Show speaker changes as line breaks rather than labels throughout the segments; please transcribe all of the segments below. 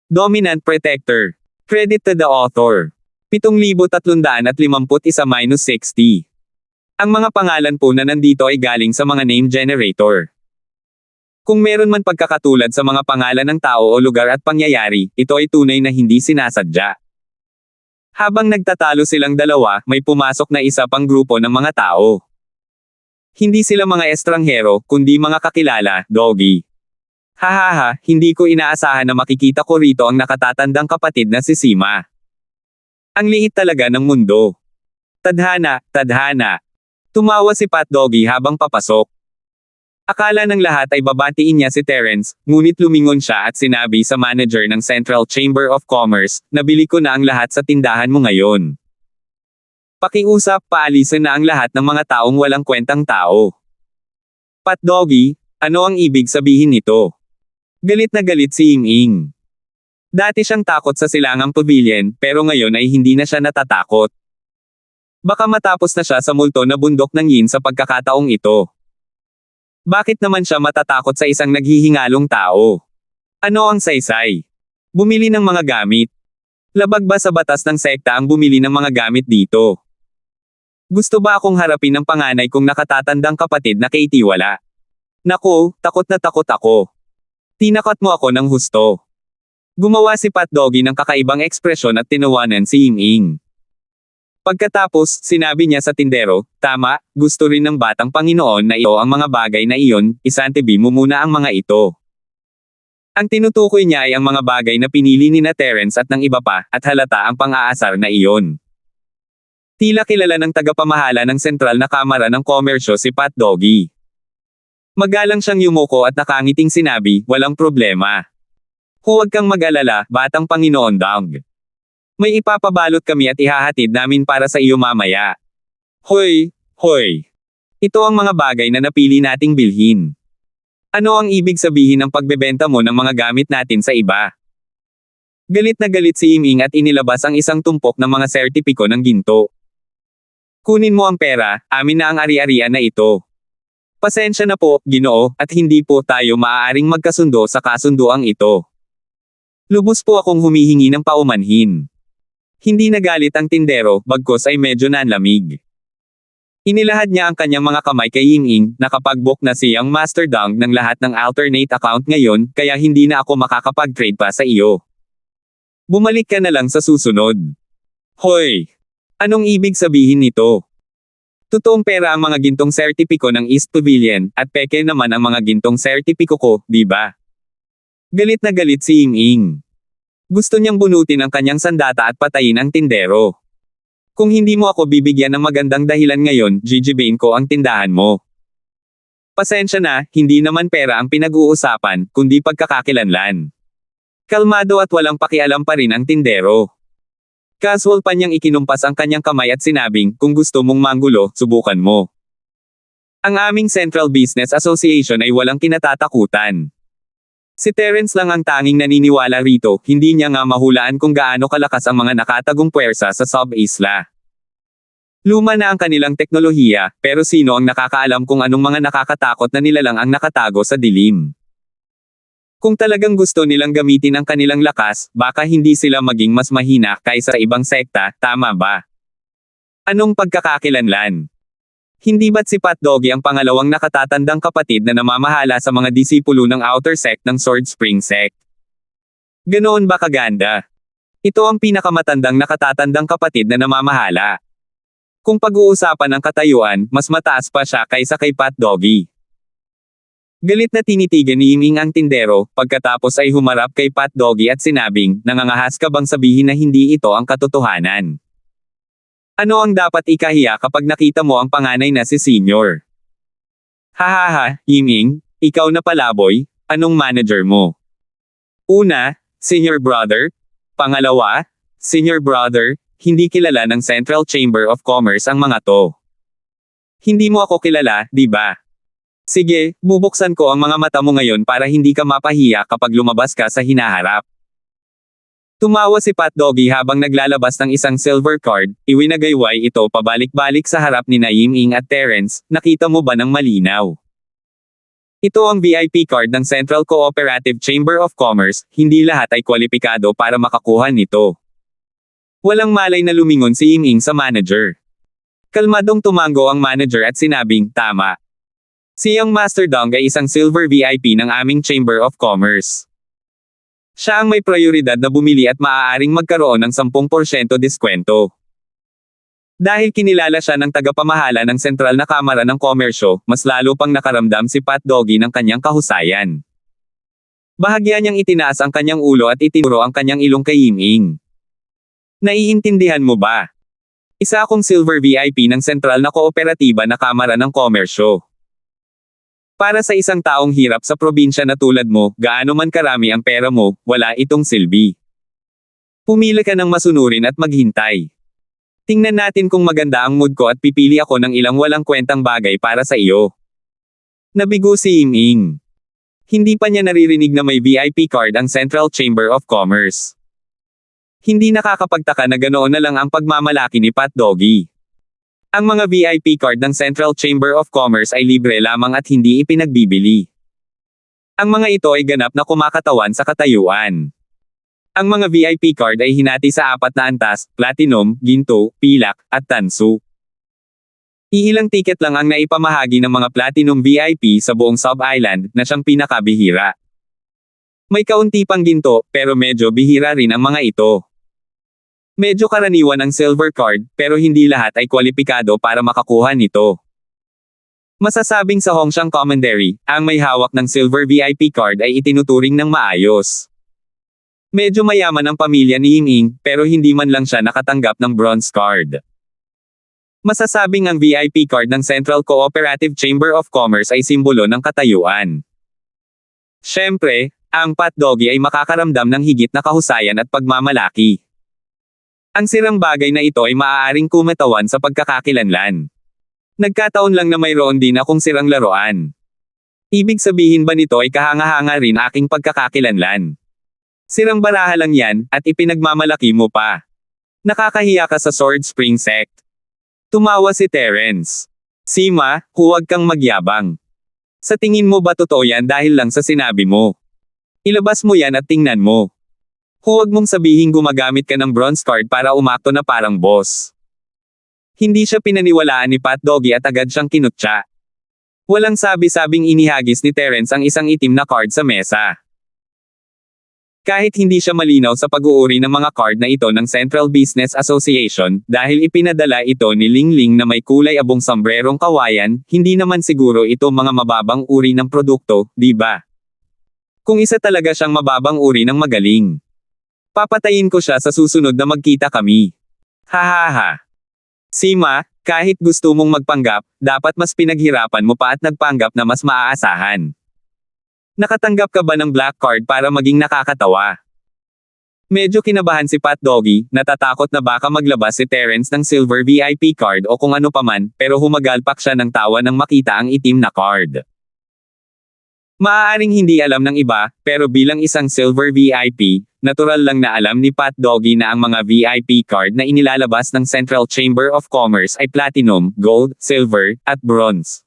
Dominant Protector. Credit to the author. 7,351-60. Ang mga pangalan po na nandito ay galing sa mga name generator. Kung meron man pagkakatulad sa mga pangalan ng tao o lugar at pangyayari, ito ay tunay na hindi sinasadya. Habang nagtatalo silang dalawa, may pumasok na isa pang grupo ng mga tao. Hindi sila mga estranghero, kundi mga kakilala, Doggy. Hahaha, hindi ko inaasahan na makikita ko rito ang nakatatandang kapatid na si Sima. Ang liit talaga ng mundo. Tadhana, tadhana. Tumawa si Pat Doggy habang papasok. Akala ng lahat ay babatiin niya si Terence, ngunit lumingon siya at sinabi sa manager ng Central Chamber of Commerce, nabili ko na ang lahat sa tindahan mo ngayon. Pakiusap, paalisin na ang lahat ng mga taong walang kwentang tao. Pat Doggy, ano ang ibig sabihin nito? Galit na galit si Ying-Ying. Dati siyang takot sa silangang pavilion, pero ngayon ay hindi na siya natatakot. Baka matapos na siya sa multo na bundok ng Yin sa pagkakataong ito. Bakit naman siya matatakot sa isang naghihingalong tao? Ano ang saysay? Bumili ng mga gamit. Labag ba sa batas ng sekta ang bumili ng mga gamit dito? Gusto ba akong harapin ng panganay kong nakatatandang kapatid na kay Tiwala? Naku, takot na takot ako. Tinakot mo ako ng husto. Gumawa si Pat Doggy ng kakaibang ekspresyon at tinawanan si Ying-Ying. Pagkatapos, sinabi niya sa tindero, tama, gusto rin ng batang Panginoon na ito ang mga bagay na iyon, isantabi mo muna ang mga ito. Ang tinutukoy niya ay ang mga bagay na pinili ni na Terence at ng iba pa, at halata ang pang-aasar na iyon. Tila kilala ng tagapamahala ng sentral na kamara ng komersyo si Pat Doggy. Magalang siyang yumuko at nakangiting sinabi, walang problema. Huwag kang mag-alala, batang Panginoon Dog. May ipapabalot kami at ihahatid namin para sa iyo mamaya. Hoy, hoy. Ito ang mga bagay na napili nating bilhin. Ano ang ibig sabihin ng pagbebenta mo ng mga gamit natin sa iba? Galit na galit si Ying-Ying at inilabas ang isang tumpok ng mga sertipiko ng ginto. Kunin mo ang pera, amin na ang ari-arian na ito. Pasensya na po, Ginoo, at hindi po tayo maaaring magkasundo sa kasunduang ito. Lubos po akong humihingi ng paumanhin. Hindi nagalit ang tindero, bagkus ay medyo nanlamig. Inilahad niya ang kanyang mga kamay kay Ying-Ying, nakapag-book na siyang master dong ng lahat ng alternate account ngayon, kaya hindi na ako makakapag-trade pa sa iyo. Bumalik ka na lang sa susunod. Hoy! Anong ibig sabihin nito? Totoong pera ang mga gintong sertipiko ng East Pavilion, at peke naman ang mga gintong sertipiko ko, di ba? Galit na galit si Ying-Ying. Gusto niyang bunutin ang kanyang sandata at patayin ang tindero. Kung hindi mo ako bibigyan ng magandang dahilan ngayon, jijibain ko ang tindahan mo. Pasensya na, hindi naman pera ang pinag-uusapan, kundi pagkakakilanlan. Kalmado at walang pakialam pa rin ang tindero. Casual pa niyang ikinumpas ang kanyang kamay at sinabing, kung gusto mong manggulo, subukan mo. Ang aming Central Business Association ay walang kinatatakutan. Si Terence lang ang tanging naniniwala rito, hindi niya nga mahulaan kung gaano kalakas ang mga nakatagong puwersa sa sub-isla. Luma na ang kanilang teknolohiya, pero sino ang nakakaalam kung anong mga nakakatakot na nilalang ang nakatago sa dilim? Kung talagang gusto nilang gamitin ang kanilang lakas, baka hindi sila maging mas mahina kaysa sa ibang sekta, tama ba? Anong pagkakakilanlan? Hindi ba't si Pat Doggy ang pangalawang nakatatandang kapatid na namamahala sa mga disipulo ng outer sect ng Sword Spring Sect? Ganoon ba kaganda? Ito ang pinakamatandang nakatatandang kapatid na namamahala. Kung pag-uusapan ang katayuan, mas mataas pa siya kaysa kay Pat Doggy. Galit na tinitigan ni Ying-Ying ang tindero, pagkatapos ay humarap kay Pat Doggy at sinabing, nangangahas ka bang sabihin na hindi ito ang katotohanan? Ano ang dapat ikahiya kapag nakita mo ang panganay na si Senior? Hahaha, Ying-Ying, ikaw na palaboy, anong manager mo? Una, Senior Brother. Pangalawa, Senior Brother, hindi kilala ng Central Chamber of Commerce ang mga to. Hindi mo ako kilala, di ba? Sige, bubuksan ko ang mga mata mo ngayon para hindi ka mapahiya kapag lumabas ka sa hinaharap. Tumawa si Pat Doggy habang naglalabas ng isang silver card, iwinagayway ito pabalik-balik sa harap ni Ying-Ying at Terence, nakita mo ba ng malinaw? Ito ang VIP card ng Central Cooperative Chamber of Commerce, hindi lahat ay kwalipikado para makakuha nito. Walang malay na lumingon si Ying sa manager. Kalmadong tumango ang manager at sinabing, tama. Si Young Master Dong ay isang silver VIP ng aming Chamber of Commerce. Siya ang may prioridad na bumili at maaaring magkaroon ng 10% diskwento. Dahil kinilala siya ng tagapamahala ng sentral na kamara ng komersyo, mas lalo pang nakaramdam si Pat Doggy ng kanyang kahusayan. Bahagya niyang itinaas ang kanyang ulo at itinuro ang kanyang ilong kay Ying. Naiintindihan mo ba? Isa akong silver VIP ng sentral na kooperatiba na kamara ng komersyo. Para sa isang taong hirap sa probinsya na tulad mo, gaano man karami ang pera mo, wala itong silbi. Pumili ka ng masunurin at maghintay. Tingnan natin kung maganda ang mood ko at pipili ako ng ilang walang kwentang bagay para sa iyo. Nabigo si Ying. Hindi pa niya naririnig na may VIP card ang Central Chamber of Commerce. Hindi nakakapagtaka na ganoon na lang ang pagmamalaki ni Pat Doggy. Ang mga VIP card ng Central Chamber of Commerce ay libre lamang at hindi ipinagbibili. Ang mga ito ay ganap na kumakatawan sa katayuan. Ang mga VIP card ay hinati sa 4 na antas, platinum, ginto, pilak, at tansu. Iilang tiket lang ang naipamahagi ng mga platinum VIP sa buong Sub-Island na siyang pinakabihira. May kaunti pang ginto, pero medyo bihira rin ang mga ito. Medyo karaniwan ang silver card, pero hindi lahat ay kwalipikado para makakuha nito. Masasabing sa Hongxiang Commandery, ang may hawak ng silver VIP card ay itinuturing ng maayos. Medyo mayaman ang pamilya ni Ying, pero hindi man lang siya nakatanggap ng bronze card. Masasabing ang VIP card ng Central Cooperative Chamber of Commerce ay simbolo ng katayuan. Siyempre, ang Pat Doggy ay makakaramdam ng higit na kahusayan at pagmamalaki. Ang sirang bagay na ito ay maaaring kumatawan sa pagkakakilanlan. Nagkataon lang na mayroon din akong sirang laruan. Ibig sabihin ba nito ay kahanga-hanga rin aking pagkakakilanlan? Sirang baraha lang yan, at ipinagmamalaki mo pa. Nakakahiya ka sa Sword Spring Sect. Tumawa si Terence. Sima, huwag kang magyabang. Sa tingin mo ba totoo yan dahil lang sa sinabi mo? Ilabas mo yan at tingnan mo. Huwag mong sabihin gumagamit ka ng bronze card para umakto na parang boss. Hindi siya pinaniwalaan ni Pat Doggy at agad siyang kinutya. Walang sabi-sabing inihagis ni Terence ang isang itim na card sa mesa. Kahit hindi siya malinaw sa pag-uuri ng mga card na ito ng Central Business Association, dahil ipinadala ito ni Ling na may kulay abong sombrerong kawayan, hindi naman siguro ito mga mababang uri ng produkto, di ba? Kung isa talaga siyang mababang uri ng magaling. Papatayin ko siya sa susunod na magkita kami. Hahaha. Sima, kahit gusto mong magpanggap, dapat mas pinaghirapan mo pa at nagpanggap na mas maaasahan. Nakatanggap ka ba ng black card para maging nakakatawa? Medyo kinabahan si Pat Doggy, natatakot na baka maglabas si Terence ng silver VIP card o kung ano paman, pero humagalpak siya ng tawa nang makita ang itim na card. Maaaring hindi alam ng iba, pero bilang isang silver VIP, natural lang na alam ni Pat Doggy na ang mga VIP card na inilalabas ng Central Chamber of Commerce ay platinum, gold, silver, at bronze.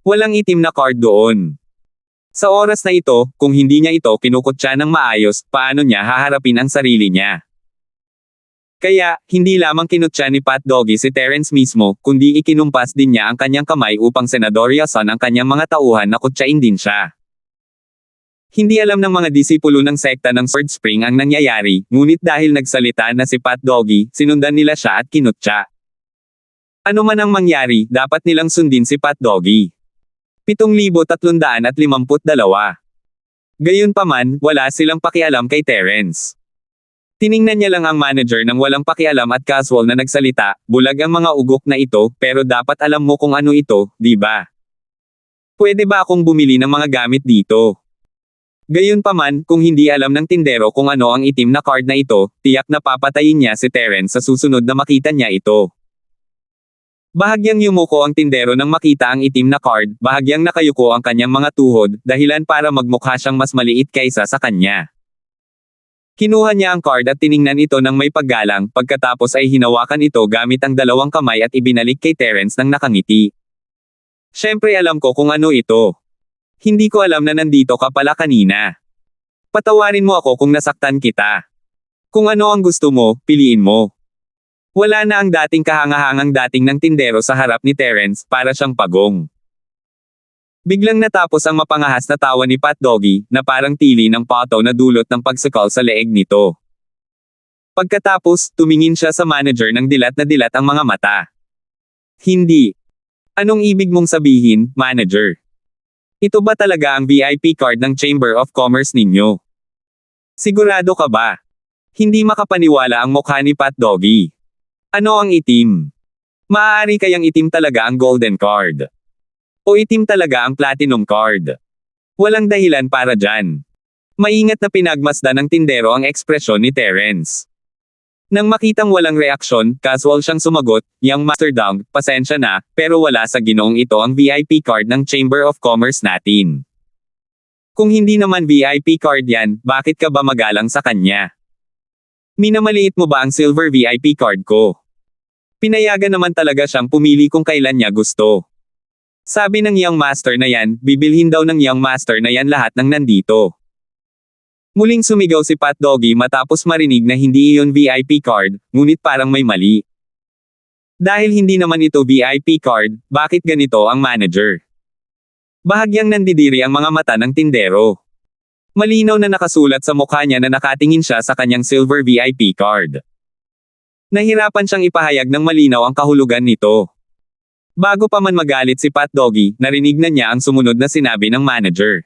Walang itim na card doon. Sa oras na ito, kung hindi niya ito kinukutya ng maayos, paano niya haharapin ang sarili niya? Kaya, hindi lamang kinutya ni Pat Doggy si Terence mismo, kundi ikinumpas din niya ang kanyang kamay upang senadoryasan ang kanyang mga tauhan na kutyain din siya. Hindi alam ng mga disipulo ng sekta ng Sword Spring ang nangyayari, ngunit dahil nagsalita na si Pat Doggy, sinundan nila siya at kinutya. Ano man ang mangyari, dapat nilang sundin si Pat Doggy. 7,352. Gayunpaman, wala silang pakialam kay Terence. Tiningnan niya lang ang manager ng walang pakialam at casual na nagsalita, bulag ang mga ugok na ito, pero dapat alam mo kung ano ito, di ba? Pwede ba akong bumili ng mga gamit dito? Gayunpaman, kung hindi alam ng tindero kung ano ang itim na card na ito, tiyak na papatayin niya si Terence sa susunod na makita niya ito. Bahagyang yumuko ang tindero nang makita ang itim na card, bahagyang nakayuko ang kanyang mga tuhod, dahilan para magmukha siyang mas maliit kaysa sa kanya. Kinuha niya ang card at tiningnan ito ng may paggalang, pagkatapos ay hinawakan ito gamit ang dalawang kamay at ibinalik kay Terence nang nakangiti. Siyempre alam ko kung ano ito. Hindi ko alam na nandito ka pala kanina. Patawarin mo ako kung nasaktan kita. Kung ano ang gusto mo, piliin mo. Wala na ang dating kahangahangang dating ng tindero sa harap ni Terence, para siyang pagong. Biglang natapos ang mapangahas na tawa ni Pat Doggy, na parang tili ng pato na dulot ng pagsukal sa leeg nito. Pagkatapos, tumingin siya sa manager ng dilat na dilat ang mga mata. Hindi. Anong ibig mong sabihin, manager? Ito ba talaga ang VIP card ng Chamber of Commerce ninyo? Sigurado ka ba? Hindi makapaniwala ang mukha ni Pat Doggy. Ano ang itim? Maaari kayang itim talaga ang golden card. O itim talaga ang platinum card. Walang dahilan para dyan. Maingat na pinagmasdan ng tindero ang ekspresyon ni Terence. Nang makitang walang reaksyon, casual siyang sumagot, "Young Master Dong, pasensya na, pero wala sa ginoong ito ang VIP card ng Chamber of Commerce natin. Kung hindi naman VIP card yan, bakit ka ba magalang sa kanya? Minamaliit mo ba ang silver VIP card ko?" Pinayagan naman talaga siyang pumili kung kailan niya gusto. Sabi ng Young Master na yan, bibilhin daw ng Young Master na yan lahat ng nandito. Muling sumigaw si Pat Doggy matapos marinig na hindi iyon VIP card, ngunit parang may mali. Dahil hindi naman ito VIP card, bakit ganito ang manager? Bahagyang nandidiri ang mga mata ng tindero. Malinaw na nakasulat sa mukha niya na nakatingin siya sa kanyang silver VIP card. Nahirapan siyang ipahayag ng malinaw ang kahulugan nito. Bago pa man magalit si Pat Doggy, narinig na niya ang sumunod na sinabi ng manager.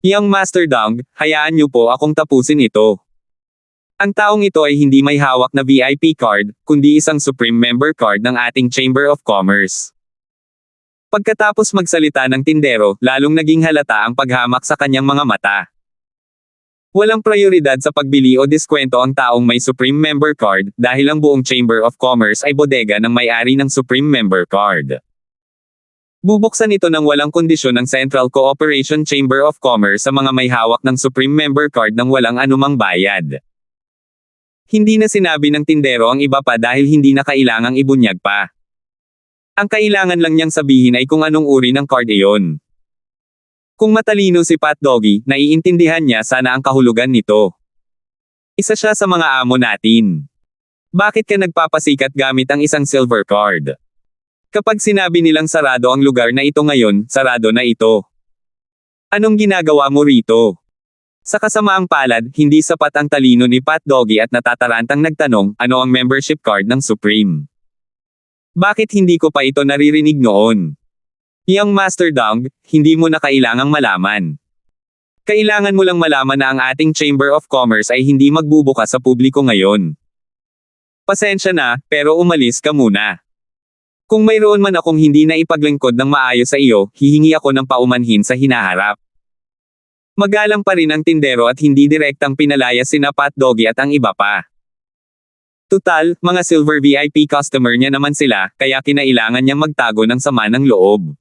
"Young Master Dong, hayaan niyo po akong tapusin ito. Ang taong ito ay hindi may hawak na VIP card, kundi isang Supreme Member card ng ating Chamber of Commerce." Pagkatapos magsalita ng tindero, lalong naging halata ang paghamak sa kanyang mga mata. Walang prioridad sa pagbili o diskwento ang taong may Supreme Member card, dahil ang buong Chamber of Commerce ay bodega ng may-ari ng Supreme Member card. Bubuksan ito ng walang kondisyon ng Central Cooperation Chamber of Commerce sa mga may hawak ng Supreme Member card ng walang anumang bayad. Hindi na sinabi ng tindero ang iba pa dahil hindi na kailangang ibunyag pa. Ang kailangan lang niyang sabihin ay kung anong uri ng card iyon. Kung matalino si Pat Doggy, naiintindihan niya sana ang kahulugan nito. Isa siya sa mga amo natin. Bakit ka nagpapasikat gamit ang isang silver card? Kapag sinabi nilang sarado ang lugar na ito ngayon, sarado na ito. Anong ginagawa mo rito? Sa kasamaang palad, hindi sapat ang talino ni Pat Doggy at natatarantang nagtanong, ano ang membership card ng Supreme? Bakit hindi ko pa ito naririnig noon? Young Master Dong, hindi mo na kailangang malaman. Kailangan mo lang malaman na ang ating Chamber of Commerce ay hindi magbubukas sa publiko ngayon. Pasensya na, pero umalis ka muna. Kung mayroon man akong hindi na ipaglingkod ng maayos sa iyo, hihingi ako ng paumanhin sa hinaharap. Magalang pa rin ang tindero at hindi direktang pinalaya sina Pat Doggy at ang iba pa. Tutal, mga silver VIP customer niya naman sila, kaya kinailangan niyang magtago ng sama ng loob.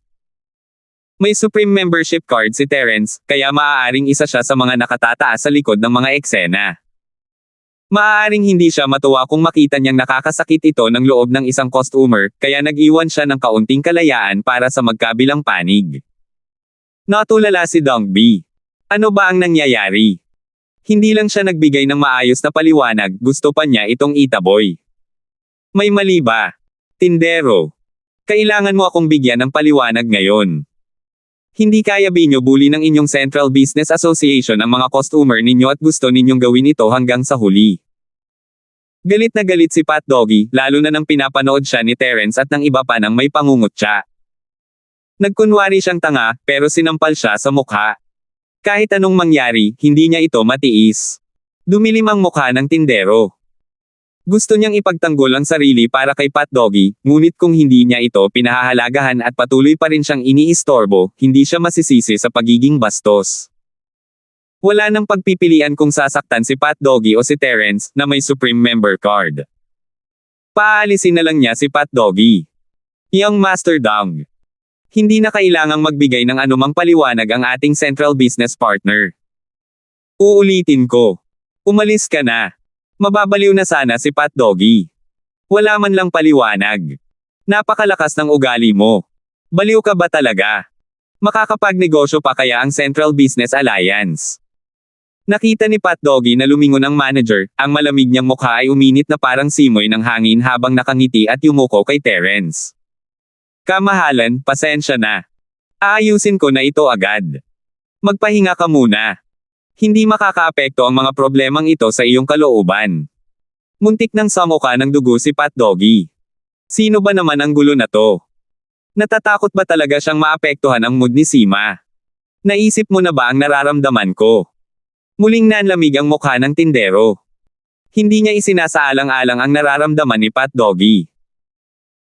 May Supreme Membership card si Terence, kaya maaaring isa siya sa mga nakatataas sa likod ng mga eksena. Maaaring hindi siya matuwa kung makita niyang nakakasakit ito ng loob ng isang customer, kaya nag-iwan siya ng kaunting kalayaan para sa magkabilang panig. Natulala si Dong B. Ano ba ang nangyayari? Hindi lang siya nagbigay ng maayos na paliwanag, gusto pa niya itong itaboy. May mali ba? Tindero. Kailangan mo akong bigyan ng paliwanag ngayon. Hindi kaya binyo-bully ng inyong Central Business Association ang mga customer ninyo at gusto ninyong gawin ito hanggang sa huli. Galit na galit si Pat Doggy, lalo na nang pinapanood siya ni Terence at ng iba pa nang may pangungutya. Nagkunwari siyang tanga, pero sinampal siya sa mukha. Kahit anong mangyari, hindi niya ito matiis. Dumilim ang mukha ng tindero. Gusto niyang ipagtanggol ang sarili para kay Pat Doggy, ngunit kung hindi niya ito pinahahalagahan at patuloy pa rin siyang iniistorbo, hindi siya masisisi sa pagiging bastos. Wala nang pagpipilian kung sasaktan si Pat Doggy o si Terence, na may Supreme Member card. Paalisin na lang niya si Pat Doggy. Young Master Dong. Hindi na kailangang magbigay ng anumang paliwanag ang ating Central Business Partner. Uulitin ko. Umalis ka na. Mababaliw na sana si Pat Doggy. Wala man lang paliwanag. Napakalakas ng ugali mo. Baliw ka ba talaga? Makakapagnegosyo pa kaya ang Central Business Alliance? Nakita ni Pat Doggy na lumingon ang manager, ang malamig niyang mukha ay uminit na parang simoy ng hangin habang nakangiti at yumuko kay Terence. Kamahalan, pasensya na. Aayusin ko na ito agad. Magpahinga ka muna. Hindi makakaapekto ang mga problemang ito sa iyong kalooban. Muntik nang samuka ng dugo si Pat Doggy. Sino ba naman ang gulo na to? Natatakot ba talaga siyang maapektuhan ang mood ni Sima? Naisip mo na ba ang nararamdaman ko? Muling nanlamig ang mukha ng tindero. Hindi niya isinasaalang-alang ang nararamdaman ni Pat Doggy.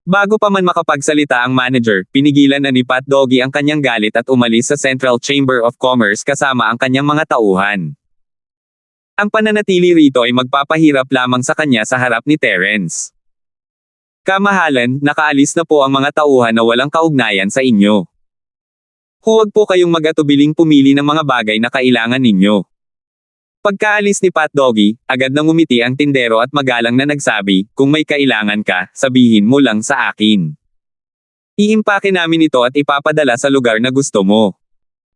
Bago pa man makapagsalita ang manager, pinigilan na ni Pat Doggy ang kanyang galit at umalis sa Central Chamber of Commerce kasama ang kanyang mga tauhan. Ang pananatili rito ay magpapahirap lamang sa kanya sa harap ni Terence. Kamahalan, nakaalis na po ang mga tauhan na walang kaugnayan sa inyo. Huwag po kayong mag-atubiling pumili ng mga bagay na kailangan ninyo. Pagkaalis ni Pat Doggy, agad nang umiti ang tindero at magalang na nagsabi, kung may kailangan ka, sabihin mo lang sa akin. Iimpake namin ito at ipapadala sa lugar na gusto mo.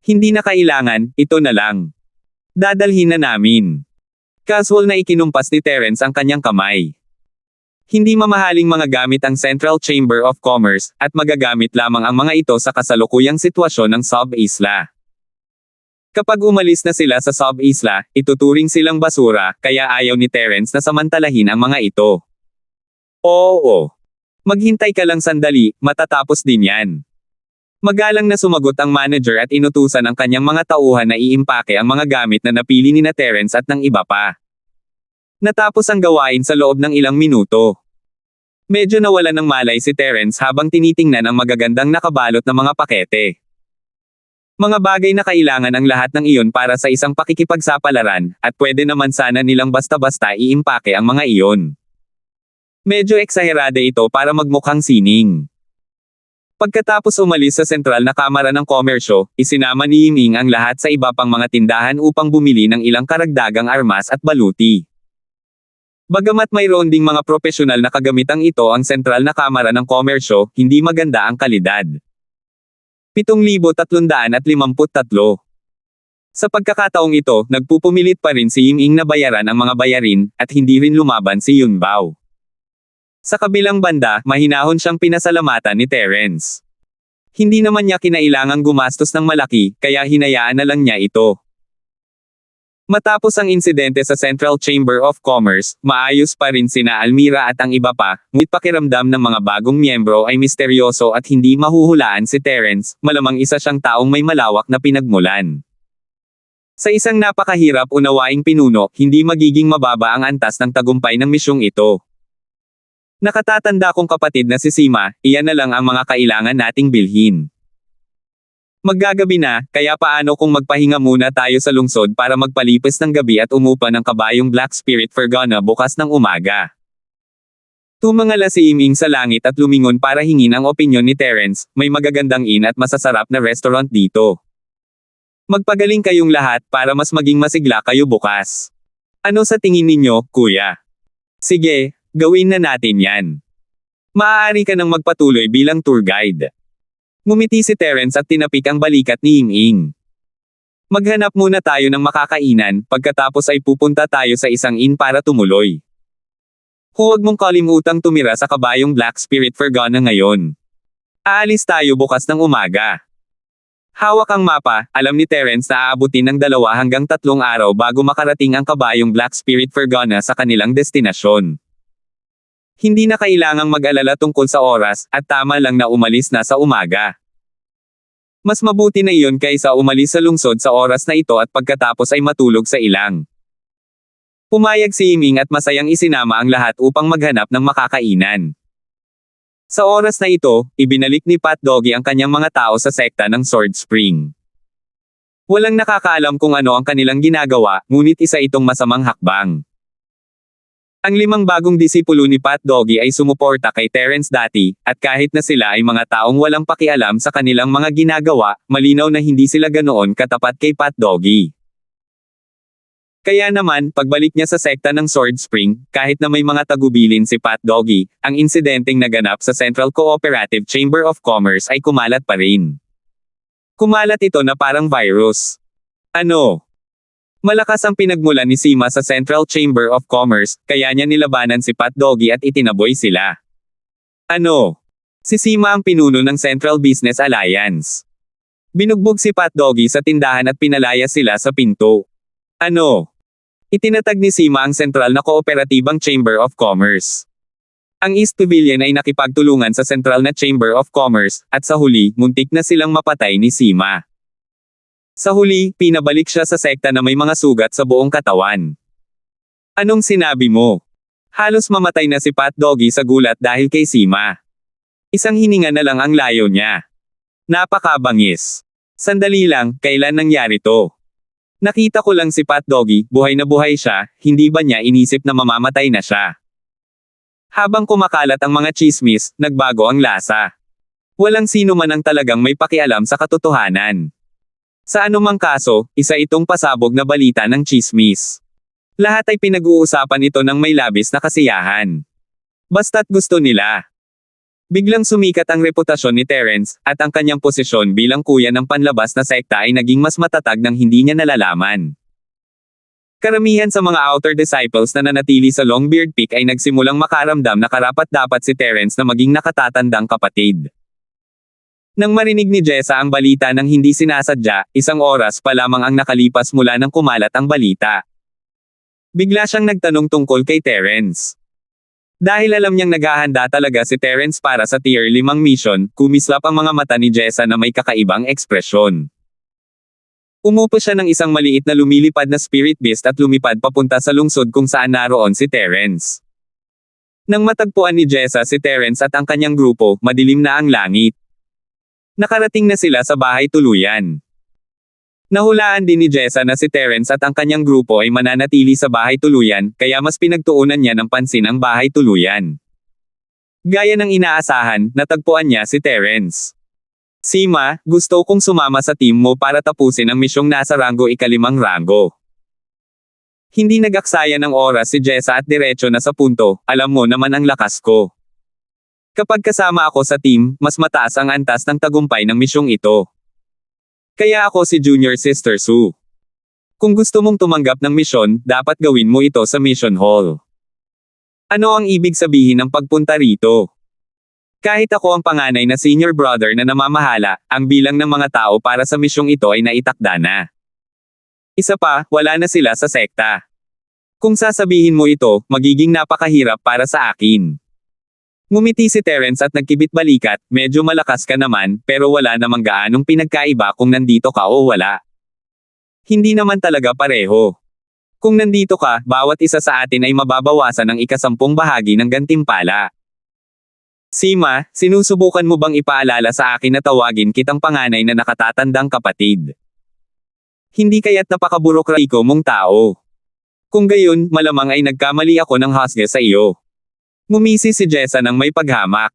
Hindi na kailangan, ito na lang. Dadalhin na namin. Casual na ikinumpas ni Terence ang kanyang kamay. Hindi mamahaling mga gamit ang Central Chamber of Commerce, at magagamit lamang ang mga ito sa kasalukuyang sitwasyon ng Sub-Isla. Kapag umalis na sila sa Sub-Isla, ituturing silang basura, kaya ayaw ni Terence na samantalahin ang mga ito. Oo. Maghintay ka lang sandali, matatapos din yan. Magalang na sumagot ang manager at inutusan ang kanyang mga tauhan na iimpake ang mga gamit na napili ni Terence at ng iba pa. Natapos ang gawain sa loob ng ilang minuto. Medyo nawalan ng malay si Terence habang tinitingnan ang magagandang nakabalot na mga pakete. Mga bagay na kailangan ang lahat ng iyon para sa isang pakikipagsapalaran, at pwede naman sana nilang basta-basta iimpake ang mga iyon. Medyo eksaherade ito para magmukhang sining. Pagkatapos umalis sa sentral na kamara ng komersyo, isinama ni Yiming ang lahat sa iba pang mga tindahan upang bumili ng ilang karagdagang armas at baluti. Bagamat mayroon ding mga profesional na kagamitang ito ang sentral na kamara ng komersyo, hindi maganda ang kalidad. 7,353. Sa pagkakataong ito, nagpupumilit pa rin si Yiming na bayaran ang mga bayarin, at hindi rin lumaban si Yunbao. Sa kabilang banda, mahinahon siyang pinasalamatan ni Terence. Hindi naman niya kinailangang gumastos ng malaki, kaya hinayaan na lang niya ito. Matapos ang insidente sa Central Chamber of Commerce, maayos pa rin sina Almira at ang iba pa, ngunit pakiramdam ng mga bagong miyembro ay misteryoso at hindi mahuhulaan si Terence, malamang isa siyang taong may malawak na pinagmulan. Sa isang napakahirap unawaing pinuno, hindi magiging mababa ang antas ng tagumpay ng misyong ito. Nakatatanda kong kapatid na si Sima, iyan na lang ang mga kailangan nating bilhin. Maggagabi na, kaya paano kung magpahinga muna tayo sa lungsod para magpalipas ng gabi at umupa ng kabayong Black Spirit Fergana bukas ng umaga. Tumangala si Yiming sa langit at lumingon para hingin ang opinyon ni Terence, may magagandang inn at masasarap na restaurant dito. Magpagaling kayong lahat para mas maging masigla kayo bukas. Ano sa tingin ninyo, kuya? Sige, gawin na natin yan. Maaari ka nang magpatuloy bilang tour guide. Ngumiti si Terence at tinapik ang balikat ni Yiming. Maghanap muna tayo ng makakainan, pagkatapos ay pupunta tayo sa isang inn para tumuloy. Huwag mong kalimutang tumira sa kabayong Black Spirit Fergana ngayon. Aalis tayo bukas ng umaga. Hawak ang mapa, alam ni Terence na aabutin ng 2 hanggang 3 araw bago makarating ang kabayong Black Spirit Fergana sa kanilang destinasyon. Hindi na kailangang mag-alala tungkol sa oras, at tama lang na umalis na sa umaga. Mas mabuti na iyon kaysa umalis sa lungsod sa oras na ito at pagkatapos ay matulog sa ilang. Pumayag si Yiming at masayang isinama ang lahat upang maghanap ng makakainan. Sa oras na ito, ibinalik ni Pat Doggy ang kanyang mga tao sa sekta ng Sword Spring. Walang nakakaalam kung ano ang kanilang ginagawa, ngunit isa itong masamang hakbang. Ang 5 bagong disipulo ni Pat Doggy ay sumuporta kay Terence dati, at kahit na sila ay mga taong walang pakialam sa kanilang mga ginagawa, malinaw na hindi sila ganoon katapat kay Pat Doggy. Kaya naman, pagbalik niya sa sekta ng Sword Spring, kahit na may mga tagubilin si Pat Doggy, ang insidenteng naganap sa Central Cooperative Chamber of Commerce ay kumalat pa rin. Kumalat ito na parang virus. Ano? Malakas ang pinagmulan ni Sima sa Central Chamber of Commerce, kaya niya nilabanan si Pat Doggy at itinaboy sila. Ano? Si Sima ang pinuno ng Central Business Alliance. Binugbog si Pat Doggy sa tindahan at pinalaya sila sa pinto. Ano? Itinatag ni Sima ang sentral na kooperatibang Chamber of Commerce. Ang East Pavilion ay nakipagtulungan sa sentral na Chamber of Commerce, at sa huli, muntik na silang mapatay ni Sima. Sa huli, pinabalik siya sa sekta na may mga sugat sa buong katawan. Anong sinabi mo? Halos mamatay na si Pat Doggy sa gulat dahil kay Sima. Isang hininga na lang ang layo niya. Napakabangis. Sandali lang, kailan nangyari to? Nakita ko lang si Pat Doggy, buhay na buhay siya, hindi ba niya inisip na mamamatay na siya? Habang kumakalat ang mga chismis, nagbago ang lasa. Walang sino man ang talagang may pakialam sa katotohanan. Sa anumang kaso, isa itong pasabog na balita ng chismis. Lahat ay pinag-uusapan ito ng may labis na kasiyahan. Basta't gusto nila. Biglang sumikat ang reputasyon ni Terence, at ang kanyang posisyon bilang kuya ng panlabas na sekta ay naging mas matatag nang hindi niya nalalaman. Karamihan sa mga outer disciples na nanatili sa Longbeard Peak ay nagsimulang makaramdam na karapat-dapat si Terence na maging nakatatandang kapatid. Nang marinig ni Jessa ang balita ng hindi sinasadya, 1 oras pa lamang ang nakalipas mula nang kumalat ang balita. Bigla siyang nagtanong tungkol kay Terence. Dahil alam niyang naghahanda talaga si Terence para sa Tier 5 mission, kumislap ang mga mata ni Jessa na may kakaibang ekspresyon. Umupo siya ng isang maliit na lumilipad na spirit beast at lumipad papunta sa lungsod kung saan naroon si Terence. Nang matagpuan ni Jessa si Terence at ang kanyang grupo, madilim na ang langit. Nakarating na sila sa bahay tuluyan. Nahulaan din ni Jessa na si Terence at ang kanyang grupo ay mananatili sa bahay tuluyan, kaya mas pinagtuunan niya ng pansin ang bahay tuluyan. Gaya ng inaasahan, natagpuan niya si Terence. Sima, gusto kong sumama sa team mo para tapusin ang misyong nasa rango 5 rango. Hindi nag-aksaya ng oras si Jessa at diretso na sa punto, alam mo naman ang lakas ko. Kapag kasama ako sa team, mas mataas ang antas ng tagumpay ng misyong ito. Kaya ako si Junior Sister Sue. Kung gusto mong tumanggap ng misyon, dapat gawin mo ito sa mission hall. Ano ang ibig sabihin ng pagpunta rito? Kahit ako ang panganay na senior brother na namamahala, ang bilang ng mga tao para sa misyong ito ay naitakda na. Isa pa, wala na sila sa sekta. Kung sasabihin mo ito, magiging napakahirap para sa akin. Ngumiti si Terence at nagkibit balikat, medyo malakas ka naman, pero wala namang gaanong pinagkaiba kung nandito ka o wala. Hindi naman talaga pareho. Kung nandito ka, bawat isa sa atin ay mababawasan ng 10 bahagi ng gantimpala. Sima, sinusubukan mo bang ipaalala sa akin na tawagin kitang panganay na nakatatandang kapatid? Hindi kaya't napakaburokratiko mong tao. Kung gayon, malamang ay nagkamali ako ng husga sa iyo. Ngumisi si Jessa nang may paghamak.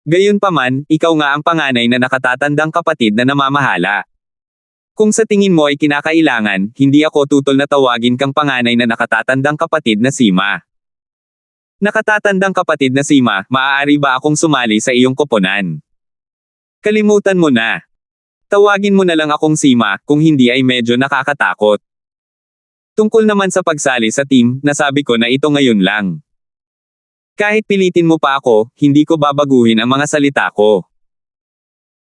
Gayunpaman, ikaw nga ang panganay na nakatatandang kapatid na namamahala. Kung sa tingin mo ay kinakailangan, hindi ako tutol na tawagin kang panganay na nakatatandang kapatid na Sima. Nakatatandang kapatid na Sima, maaari ba akong sumali sa iyong koponan? Kalimutan mo na. Tawagin mo na lang akong Sima, kung hindi ay medyo nakakatakot. Tungkol naman sa pagsali sa team, nasabi ko na ito ngayon lang. Kahit pilitin mo pa ako, hindi ko babaguhin ang mga salita ko.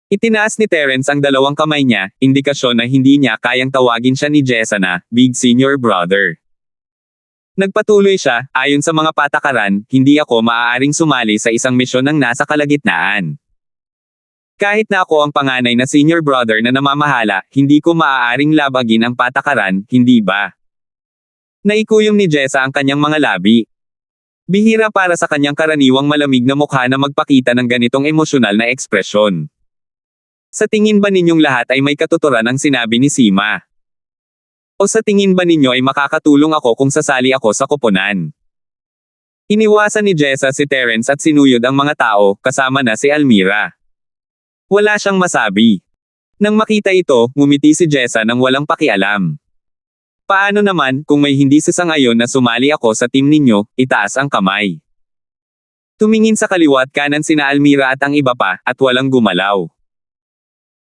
Itinaas ni Terence ang 2 kamay niya, indikasyon na hindi niya kayang tawagin siya ni Jessa na Big Senior Brother. Nagpatuloy siya, ayon sa mga patakaran, hindi ako maaaring sumali sa isang misyon ng nasa kalagitnaan. Kahit na ako ang panganay na Senior Brother na namamahala, hindi ko maaaring labagin ang patakaran, hindi ba? Naikuyom ni Jessa ang kanyang mga labi. Bihira para sa kanyang karaniwang malamig na mukha na magpakita ng ganitong emosyonal na ekspresyon. Sa tingin ba ninyong lahat ay may katuturan ang sinabi ni Sima? O sa tingin ba ninyo ay makakatulong ako kung sasali ako sa koponan? Iniwasan ni Jessa si Terence at sinuyod ang mga tao, kasama na si Almira. Wala siyang masabi. Nang makita ito, ngumiti si Jessa nang walang pakialam. Paano naman, kung may hindi sasangayon na sumali ako sa team ninyo, itaas ang kamay. Tumingin sa kaliwa at kanan sina Almira at ang iba pa, at walang gumalaw.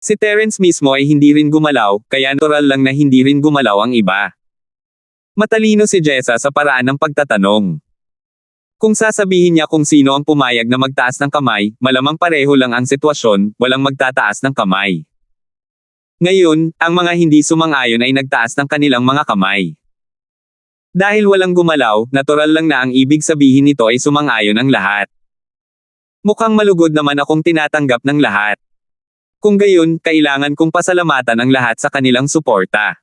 Si Terence mismo ay hindi rin gumalaw, kaya natural lang na hindi rin gumalaw ang iba. Matalino si Jessa sa paraan ng pagtatanong. Kung sasabihin niya kung sino ang pumayag na magtaas ng kamay, malamang pareho lang ang sitwasyon, walang magtataas ng kamay. Ngayon, ang mga hindi sumang-ayon ay nagtaas ng kanilang mga kamay. Dahil walang gumalaw, natural lang na ang ibig sabihin nito ay sumang-ayon ang lahat. Mukhang malugod naman akong tinatanggap ng lahat. Kung gayon, kailangan kong pasalamatan ang lahat sa kanilang suporta.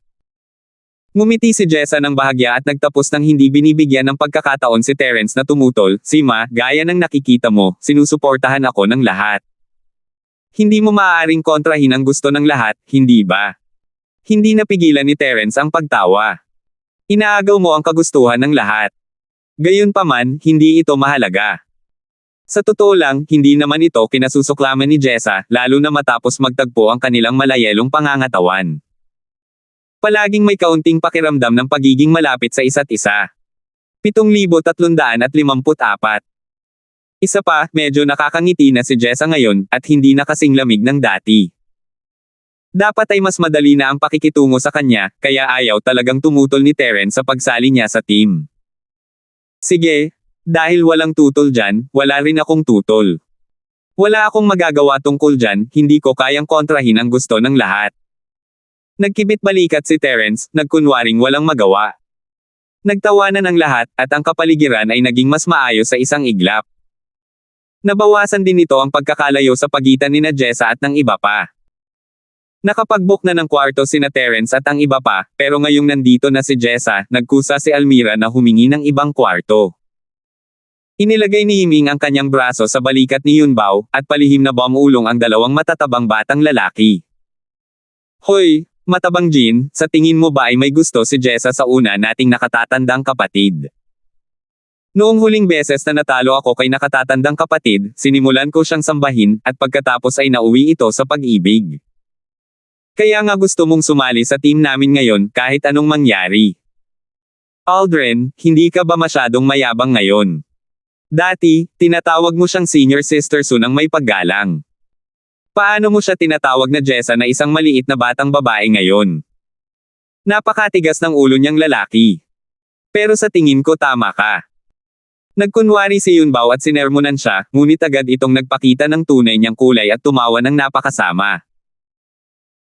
Ngumiti si Jessa ng bahagya at nagtapos ng hindi binibigyan ng pagkakataon si Terence na tumutol. Sima, gaya ng nakikita mo, sinusuportahan ako ng lahat. Hindi mo maaaring kontrahin ang gusto ng lahat, hindi ba? Hindi napigilan ni Terence ang pagtawa. Inaagaw mo ang kagustuhan ng lahat. Gayunpaman, hindi ito mahalaga. Sa totoo lang, hindi naman ito kinasusuklaman ni Jessa, lalo na matapos magtagpo ang kanilang malayelong pangangatawan. Palaging may kaunting pakiramdam ng pagiging malapit sa isa't isa. 7,354. Isa pa, medyo nakakangiti na si Jessa ngayon, at hindi na kasing lamig ng dati. Dapat ay mas madali na ang pakikitungo sa kanya, kaya ayaw talagang tumutol ni Terence sa pagsali niya sa team. Sige, dahil walang tutol dyan, wala rin akong tutol. Wala akong magagawa tungkol dyan, hindi ko kayang kontrahin ang gusto ng lahat. Nagkibit balikat si Terence, nagkunwaring walang magawa. Nagtawanan ang lahat, at ang kapaligiran ay naging mas maayos sa isang iglap. Nabawasan din nito ang pagkakalayo sa pagitan nina Jessa at ng iba pa. Nakapag-book na ng kwarto sina Terence at ang iba pa, pero ngayong nandito na si Jessa, nagkusa si Almira na humingi ng ibang kwarto. Inilagay ni Yiming ang kanyang braso sa balikat ni Yunbao, at palihim na bumulong ang dalawang matatabang batang lalaki. Hoy! Matabang Jin, sa tingin mo ba ay may gusto si Jessa sa una nating nakatatandang kapatid? Noong huling beses na natalo ako kay nakatatandang kapatid, sinimulan ko siyang sambahin, at pagkatapos ay nauwi ito sa pag-ibig. Kaya nga gusto mong sumali sa team namin ngayon, kahit anong mangyari. Aldrin, hindi ka ba masyadong mayabang ngayon? Dati, tinatawag mo siyang senior sister Su ng may paggalang. Paano mo siya tinatawag na Jessa na isang maliit na batang babae ngayon? Napakatigas ng ulo niyang lalaki. Pero sa tingin ko tama ka. Nagkunwari si Yunbao at sinermonan siya, ngunit agad itong nagpakita ng tunay niyang kulay at tumawa ng napakasama.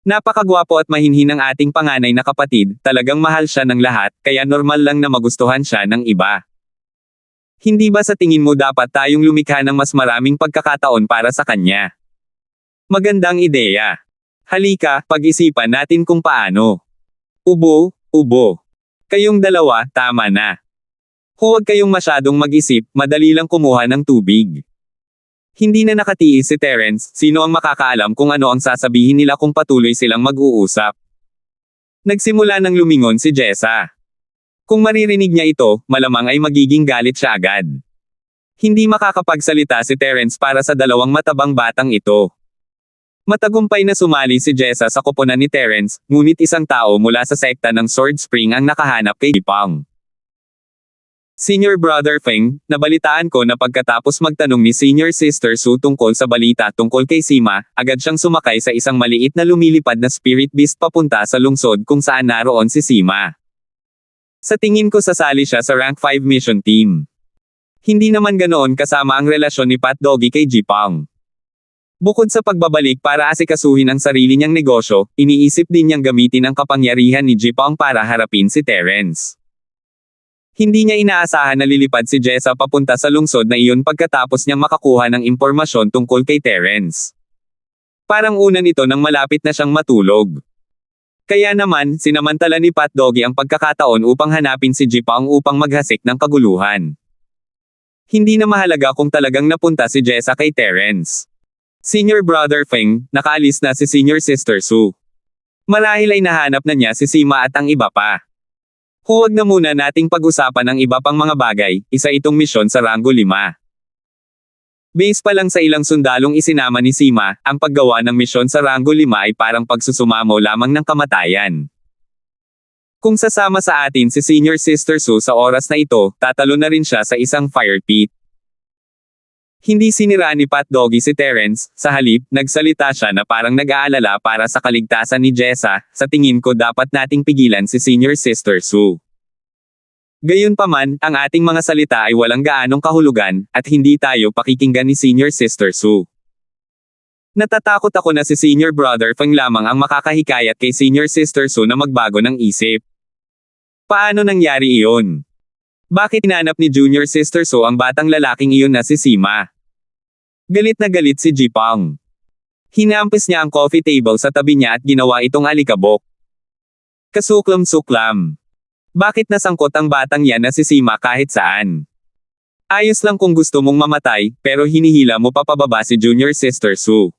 Napakagwapo at mahinhin ng ating panganay na kapatid, talagang mahal siya ng lahat, kaya normal lang na magustuhan siya ng iba. Hindi ba sa tingin mo dapat tayong lumikha ng mas maraming pagkakataon para sa kanya? Magandang ideya. Halika, pag-isipan natin kung paano. Ubo. Kayong dalawa, tama na. Huwag kayong masyadong mag-isip, madali lang kumuha ng tubig. Hindi na nakatiis si Terence, sino ang makakaalam kung ano ang sasabihin nila kung patuloy silang mag-uusap. Nagsimula ng lumingon si Jessa. Kung maririnig niya ito, malamang ay magiging galit siya agad. Hindi makakapagsalita si Terence para sa dalawang matabang batang ito. Matagumpay na sumali si Jessa sa koponan ni Terence, ngunit isang tao mula sa sekta ng Sword Spring ang nakahanap kay Jipang. Senior Brother Feng, nabalitaan ko na pagkatapos magtanong ni Senior Sister Su tungkol sa balita tungkol kay Sima, agad siyang sumakay sa isang maliit na lumilipad na spirit beast papunta sa lungsod kung saan naroon si Sima. Sa tingin ko sasali siya sa Rank 5 mission team. Hindi naman ganoon kasama ang relasyon ni Pat Doggy kay Jipang. Bukod sa pagbabalik para asikasuhin ang sarili niyang negosyo, iniisip din niyang gamitin ang kapangyarihan ni Jipang para harapin si Terence. Hindi niya inaasahan na lilipad si Jessa papunta sa lungsod na iyon pagkatapos niyang makakuha ng impormasyon tungkol kay Terence. Parang una nito nang malapit na siyang matulog. Kaya naman, sinamantala ni Pat Doggy ang pagkakataon upang hanapin si Jipang upang maghasik ng kaguluhan. Hindi na mahalaga kung talagang napunta si Jessa kay Terence. Senior Brother Feng, nakaalis na si Senior Sister Su. Marahil ay nahanap na niya si Sima at ang iba pa. Huwag na muna nating pag-usapan ang iba pang mga bagay, isa itong misyon sa Rango 5. Base pa lang sa ilang sundalong isinama ni Sima, ang paggawa ng misyon sa Rango 5 ay parang pagsusumamo lamang ng kamatayan. Kung sasama sa atin si Senior Sister Su sa oras na ito, tatalo na rin siya sa isang fire pit. Hindi siniraan ni Pat Doggy si Terence, sa halip, nagsalita siya na parang nag-aalala para sa kaligtasan ni Jessa. Sa tingin ko dapat nating pigilan si Senior Sister Sue. Gayunpaman, ang ating mga salita ay walang gaanong kahulugan, at hindi tayo pakikinggan ni Senior Sister Sue. Natatakot ako na si Senior Brother Feng lamang ang makakahikayat kay Senior Sister Sue na magbago ng isip. Paano nangyari iyon? Bakit hinanap ni Junior Sister Sue ang batang lalaking iyon na si Sima? Galit na galit si Jipang. Hinampis niya ang coffee table sa tabi niya at ginawa itong alikabok. Kasuklam-suklam. Bakit nasangkot ang batang yan na si Sima kahit saan? Ayos lang kung gusto mong mamatay, pero hinihila mo pa pababa si Junior Sister Sue.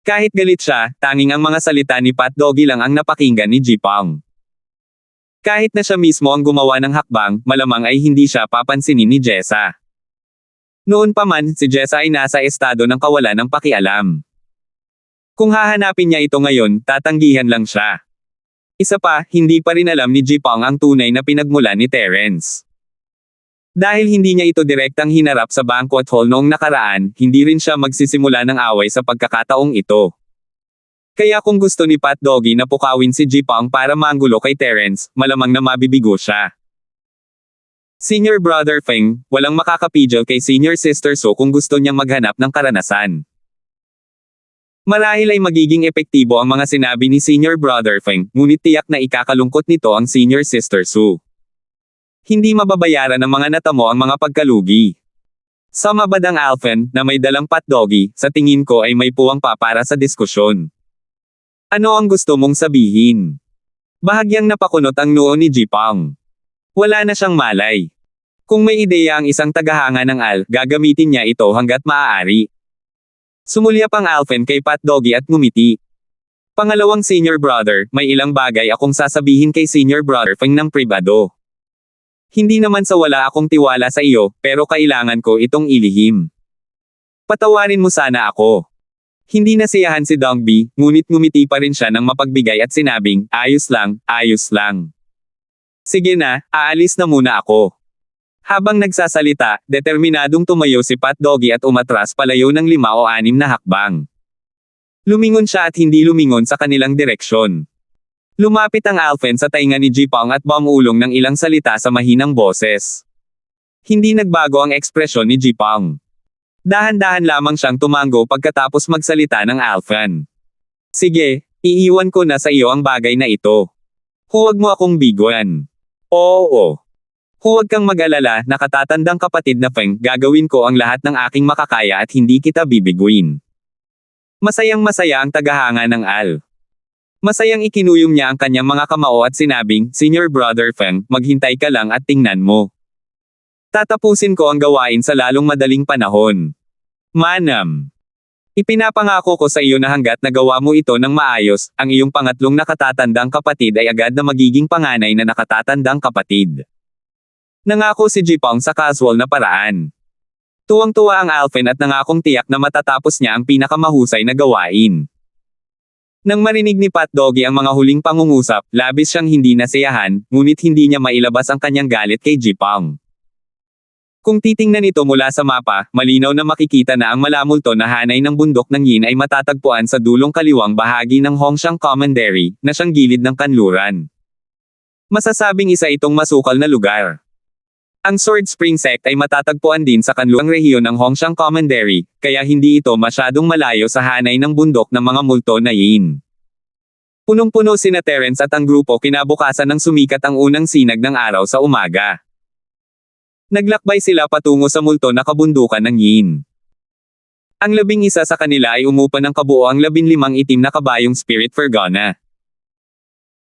Kahit galit siya, tanging ang mga salita ni Pat Doggy lang ang napakinggan ni Jipang. Kahit na siya mismo ang gumawa ng hakbang, malamang ay hindi siya papansinin ni Jessa. Noon pa man, si Jessa ay nasa estado ng kawalan ng pakialam. Kung hahanapin niya ito ngayon, tatanggihan lang siya. Isa pa, hindi pa rin alam ni Jipang ang tunay na pinagmula ni Terence. Dahil hindi niya ito direktang hinarap sa banquet hall noong nakaraan, hindi rin siya magsisimula ng away sa pagkakataong ito. Kaya kung gusto ni Pat Doggy na pukawin si Jipang para manggulo kay Terence, malamang na mabibigo siya. Senior Brother Feng, walang makakapigil kay Senior Sister Sue kung gusto niyang maghanap ng karanasan. Marahil ay magiging epektibo ang mga sinabi ni Senior Brother Feng, ngunit tiyak na ikakalungkot nito ang Senior Sister Sue. Hindi mababayaran ng mga natamo ang mga pagkalugi. Sa mabadang Alphen, na may dalang Pat Doggy, sa tingin ko ay may puwang pa para sa diskusyon. Ano ang gusto mong sabihin? Bahagyang napakunot ang noo ni Jipang. Wala na siyang malay. Kung may ideya ang isang tagahanga ng Al, gagamitin niya ito hanggat maaari. Sumulyap ang Alphen kay Pat Doggy at ngumiti. Pangalawang Senior Brother, may ilang bagay akong sasabihin kay Senior Brother Feng ng pribado. Hindi naman sa wala akong tiwala sa iyo, pero kailangan ko itong ilihim. Patawarin mo sana ako. Hindi nasiyahan si Dongbi, ngunit ngumiti pa rin siya ng mapagbigay at sinabing, ayos lang, ayos lang. Sige na, aalis na muna ako. Habang nagsasalita, determinadong tumayo si Pat Doggy at umatras palayo ng 5 o 6 na hakbang. Lumingon siya at hindi lumingon sa kanilang direksyon. Lumapit ang Alphen sa tainga ni Jipang at bumulong ng ilang salita sa mahinang boses. Hindi nagbago ang ekspresyon ni Jipang. Dahan-dahan lamang siyang tumango pagkatapos magsalita ng Alphen. Sige, iiwan ko na sa iyo ang bagay na ito. Huwag mo akong biguan. Oo. Huwag kang mag-alala, nakatatandang kapatid na Feng, gagawin ko ang lahat ng aking makakaya at hindi kita bibiguin. Masayang-masaya ang tagahanga ng Al. Masayang ikinuyom niya ang kanyang mga kamao at sinabing, Senior Brother Feng, maghintay ka lang at tingnan mo. Tatapusin ko ang gawain sa lalong madaling panahon. Manam. Ipinapangako ko sa iyo na hanggat nagawa mo ito ng maayos, ang iyong pangatlong nakatatandang kapatid ay agad na magiging panganay na nakatatandang kapatid. Nangako si Jipang sa casual na paraan. Tuwang-tuwa ang Alphen at nangakong tiyak na matatapos niya ang pinakamahusay na gawain. Nang marinig ni Pat Doggy ang mga huling pangungusap, labis siyang hindi nasiyahan, ngunit hindi niya mailabas ang kanyang galit kay Jipang. Kung titingnan ito mula sa mapa, malinaw na makikita na ang malamulto na hanay ng bundok ng Yin ay matatagpuan sa dulong kaliwang bahagi ng Hongshan Commandery, na siyang gilid ng kanluran. Masasabing isa itong masukal na lugar. Ang Sword Spring Sect ay matatagpuan din sa kanluang rehiyon ng Hongshan Commandery, kaya hindi ito masyadong malayo sa hanay ng bundok ng mga multo na Yin. Punong-puno sina Terence at ang grupo kinabukasan ng sumikat ang unang sinag ng araw sa umaga. Naglakbay sila patungo sa multo na kabundukan ng Yin. Ang 11 sa kanila ay umupa ng kabuoang 15 itim na kabayong Spirit Fergana.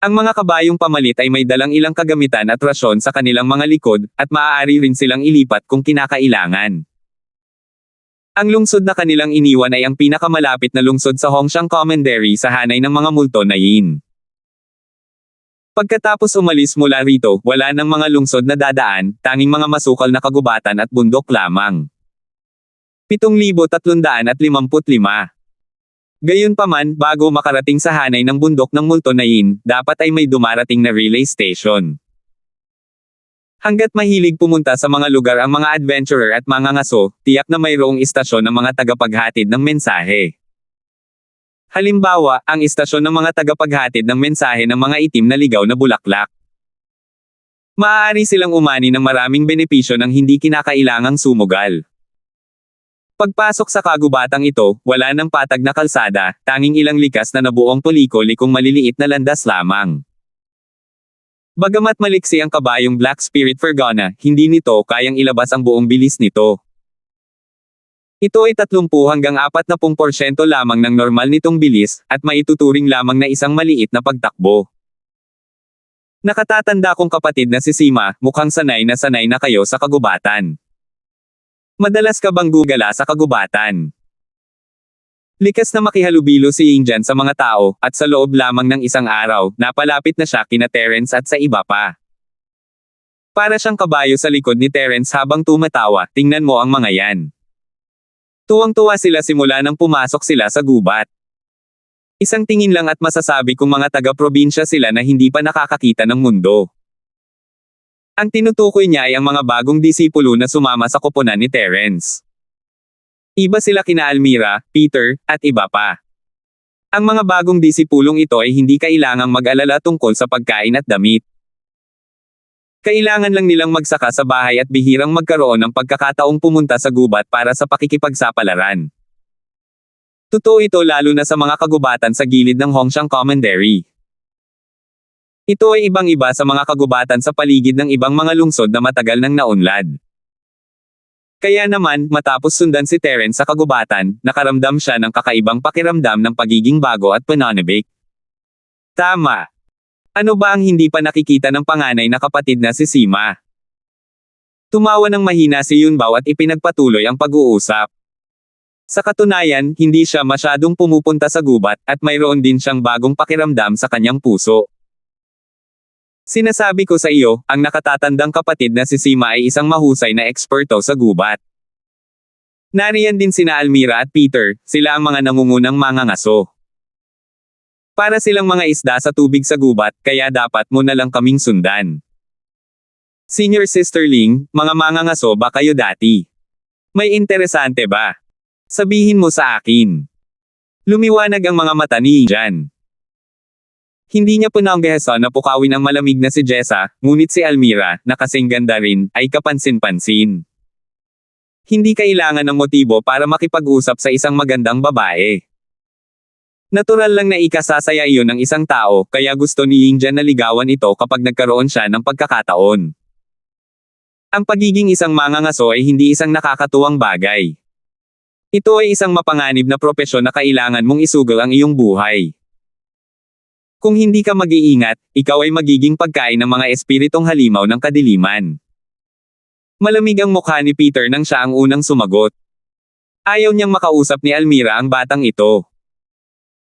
Ang mga kabayong pamalit ay may dalang ilang kagamitan at rasyon sa kanilang mga likod, at maaari rin silang ilipat kung kinakailangan. Ang lungsod na kanilang iniwan ay ang pinakamalapit na lungsod sa Hongshan Commandery sa hanay ng mga multo na Yin. Pagkatapos umalis mula rito, wala nang mga lungsod na dadaan, tanging mga masukal na kagubatan at bundok lamang. 7,355. Gayunpaman, bago makarating sa hanay ng bundok ng multo na Yin, dapat ay may dumarating na relay station. Hanggat mahilig pumunta sa mga lugar ang mga adventurer at mga ngaso, tiyak na mayroong istasyon ng mga tagapaghatid ng mensahe. Halimbawa, ang istasyon ng mga tagapaghatid ng mensahe ng mga itim na ligaw na bulaklak. Maaari silang umani ng maraming benepisyo ng hindi kinakailangang sumugal. Pagpasok sa kagubatang ito, wala ng patag na kalsada, tanging ilang likas na nabuong puliko-likong maliliit na landas lamang. Bagamat maliksi ang kabayong Black Spirit Fergana, hindi nito kayang ilabas ang buong bilis nito. Ito ay 30 hanggang 40% lamang ng normal nitong bilis, at maituturing lamang na isang maliit na pagtakbo. Nakatatanda kong kapatid na si Sima, mukhang sanay na kayo sa kagubatan. Madalas ka bang gugala sa kagubatan? Likas na makihalubilo si Ying dyan sa mga tao, at sa loob lamang ng isang araw, napalapit na siya kina Terence at sa iba pa. Para siyang kabayo sa likod ni Terence habang tumatawa, tingnan mo ang mga yan. Tuwang-tuwa sila simula nang pumasok sila sa gubat. Isang tingin lang at masasabi kong mga taga-probinsya sila na hindi pa nakakakita ng mundo. Ang tinutukoy niya ay ang mga bagong disipulo na sumama sa koponan ni Terence. Iba sila kina Almira, Peter, at iba pa. Ang mga bagong disipulong ito ay hindi kailangang mag-alala tungkol sa pagkain at damit. Kailangan lang nilang magsaka sa bahay at bihirang magkaroon ng pagkakataong pumunta sa gubat para sa pakikipagsapalaran. Totoo ito lalo na sa mga kagubatan sa gilid ng Hongshan Commandery. Ito ay ibang-iba sa mga kagubatan sa paligid ng ibang mga lungsod na matagal nang naunlad. Kaya naman, matapos sundan si Terence sa kagubatan, nakaramdam siya ng kakaibang pakiramdam ng pagiging bago at pananabik. Tama. Ano ba ang hindi pa nakikita ng panganay na kapatid na si Sima? Tumawa ng mahina si Yunbao at ipinagpatuloy ang pag-uusap. Sa katunayan, hindi siya masyadong pumupunta sa gubat, at mayroon din siyang bagong pakiramdam sa kanyang puso. Sinasabi ko sa iyo, ang nakatatandang kapatid na si Sima ay isang mahusay na eksperto sa gubat. Nariyan din sina Almira at Peter, sila ang mga nangungunang mangangaso. Para silang mga isda sa tubig sa gubat, kaya dapat mo na lang kaming sundan. Senior Sister Ling, mga mangangaso ba kayo dati? May interesante ba? Sabihin mo sa akin. Lumiwanag ang mga mata ni Jan. Hindi niya pinanggahasan na pukawin ang malamig na si Jessa, ngunit si Almira, na kasing ganda rin, ay kapansin-pansin. Hindi kailangan ng motibo para makipag-usap sa isang magandang babae. Natural lang na ikasasaya iyon ng isang tao, kaya gusto ni Yingjan na ligawan ito kapag nagkaroon siya ng pagkakataon. Ang pagiging isang mangangaso ay hindi isang nakakatuwang bagay. Ito ay isang mapanganib na propesyon na kailangan mong isugal ang iyong buhay. Kung hindi ka mag-iingat, ikaw ay magiging pagkain ng mga espiritong halimaw ng kadiliman. Malamig ang mukha ni Peter nang siya ang unang sumagot. Ayaw niyang makausap ni Almira ang batang ito.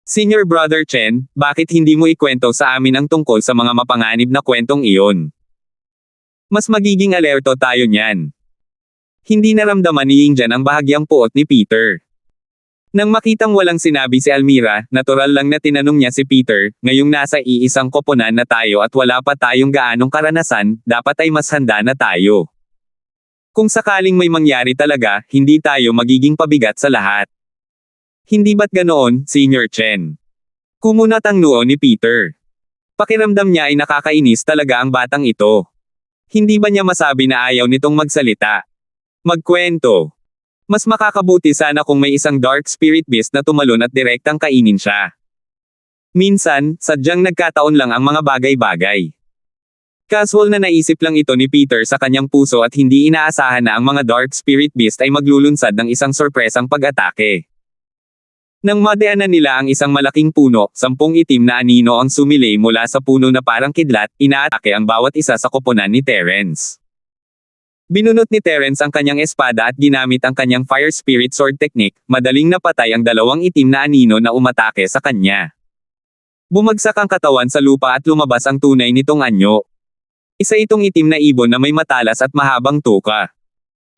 Senior Brother Chen, bakit hindi mo ikwento sa amin ang tungkol sa mga mapanganib na kwentong iyon? Mas magiging alerto tayo niyan. Hindi naramdaman ni Yingjan ang bahagyang puot ni Peter. Nang makitang walang sinabi si Almira, natural lang na tinanong niya si Peter, ngayong nasa iisang koponan na tayo at wala pa tayong gaanong karanasan, dapat ay mas handa na tayo. Kung sakaling may mangyari talaga, hindi tayo magiging pabigat sa lahat. Hindi ba't ganoon, Senior Chen? Kumunat ang noo ni Peter. Pakiramdam niya ay nakakainis talaga ang batang ito. Hindi ba niya masabi na ayaw nitong magsalita? Magkwento. Mas makakabuti sana kung may isang dark spirit beast na tumalon at direktang kainin siya. Minsan, sadyang nagkataon lang ang mga bagay-bagay. Casual na naisip lang ito ni Peter sa kanyang puso at hindi inaasahan na ang mga dark spirit beast ay maglulunsad ng isang sorpresang pag-atake. Nang madaanan nila ang isang malaking puno, 10 itim na anino ang sumilay mula sa puno na parang kidlat, inaatake ang bawat isa sa koponan ni Terence. Binunot ni Terence ang kanyang espada at ginamit ang kanyang Fire Spirit Sword Technique, madaling napatay ang 2 itim na anino na umatake sa kanya. Bumagsak ang katawan sa lupa at lumabas ang tunay nitong anyo. Isa itong itim na ibon na may matalas at mahabang tuka.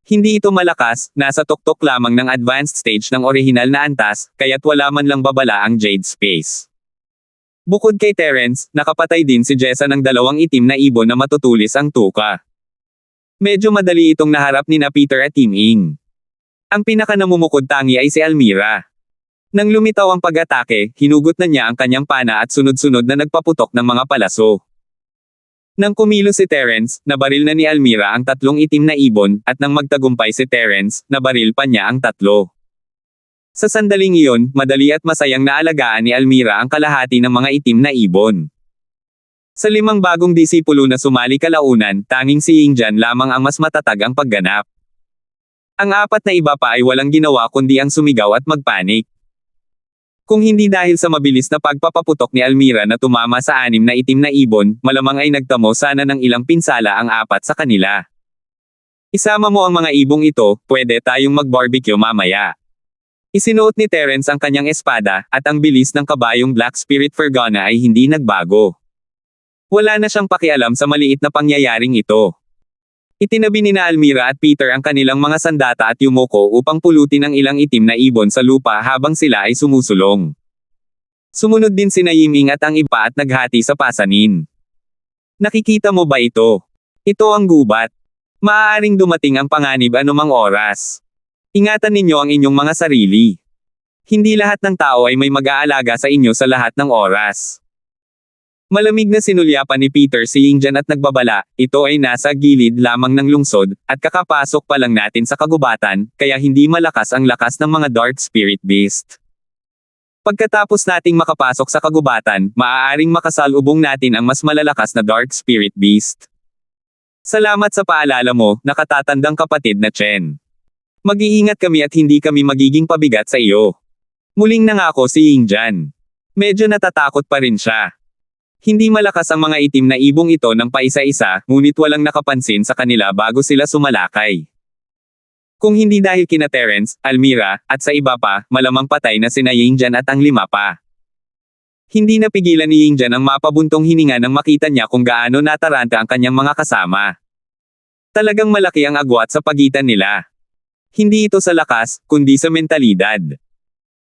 Hindi ito malakas, nasa tuktok lamang ng advanced stage ng orihinal na antas, kaya't wala man lang babala ang Jade Space. Bukod kay Terence, nakapatay din si Jessa ng 2 itim na ibon na matutulis ang tuka. Medyo madali itong naharap ni na Peter at Team Ing. Ang pinakanamumukod tangi ay si Almira. Nang lumitaw ang pag-atake, hinugot na niya ang kanyang pana at sunod-sunod na nagpaputok ng mga palaso. Nang kumilos si Terence, nabaril na ni Almira ang 3 itim na ibon, at nang magtagumpay si Terence, nabaril pa niya ang 3. Sa sandaling iyon, madali at masayang naalagaan ni Almira ang kalahati ng mga itim na ibon. Sa 5 bagong disipulo na sumali kalaunan, tanging si Yingjan lamang ang mas matatag ang pagganap. Ang 4 na iba pa ay walang ginawa kundi ang sumigaw at magpanik. Kung hindi dahil sa mabilis na pagpapaputok ni Almira na tumama sa 6 na itim na ibon, malamang ay nagtamo sana ng ilang pinsala ang 4 sa kanila. Isama mo ang mga ibong ito, pwede tayong mag-barbecue mamaya. Isinuot ni Terence ang kanyang espada, at ang bilis ng kabayong Black Spirit Fergana ay hindi nagbago. Wala na siyang pakialam sa maliit na pangyayaring ito. Itinabi ni na Almira at Peter ang kanilang mga sandata at yumoko upang pulutin ang ilang itim na ibon sa lupa habang sila ay sumusulong. Sumunod din sina Yiming at ang iba at naghati sa pasanin. Nakikita mo ba ito? Ito ang gubat. Maaaring dumating ang panganib anumang oras. Ingatan ninyo ang inyong mga sarili. Hindi lahat ng tao ay may mag-aalaga sa inyo sa lahat ng oras. Malamig na sinulyapan ni Peter si Yingjan at nagbabala, ito ay nasa gilid lamang ng lungsod, at kakapasok pa lang natin sa kagubatan, kaya hindi malakas ang lakas ng mga Dark Spirit Beast. Pagkatapos nating makapasok sa kagubatan, maaaring makasalubong natin ang mas malalakas na Dark Spirit Beast. Salamat sa paalala mo, nakatatandang kapatid na Chen. Mag-iingat kami at hindi kami magiging pabigat sa iyo. Muling nangako si Yingjan. Medyo natatakot pa rin siya. Hindi malakas ang mga itim na ibong ito ng paisa-isa, ngunit walang nakapansin sa kanila bago sila sumalakay. Kung hindi dahil kina Terence, Almira, at sa iba pa, malamang patay na sina Yingjan at ang 5 pa. Hindi napigilan ni Yingjan ang mapabuntong hininga nang makita niya kung gaano nataranta ang kanyang mga kasama. Talagang malaki ang agwat sa pagitan nila. Hindi ito sa lakas, kundi sa mentalidad.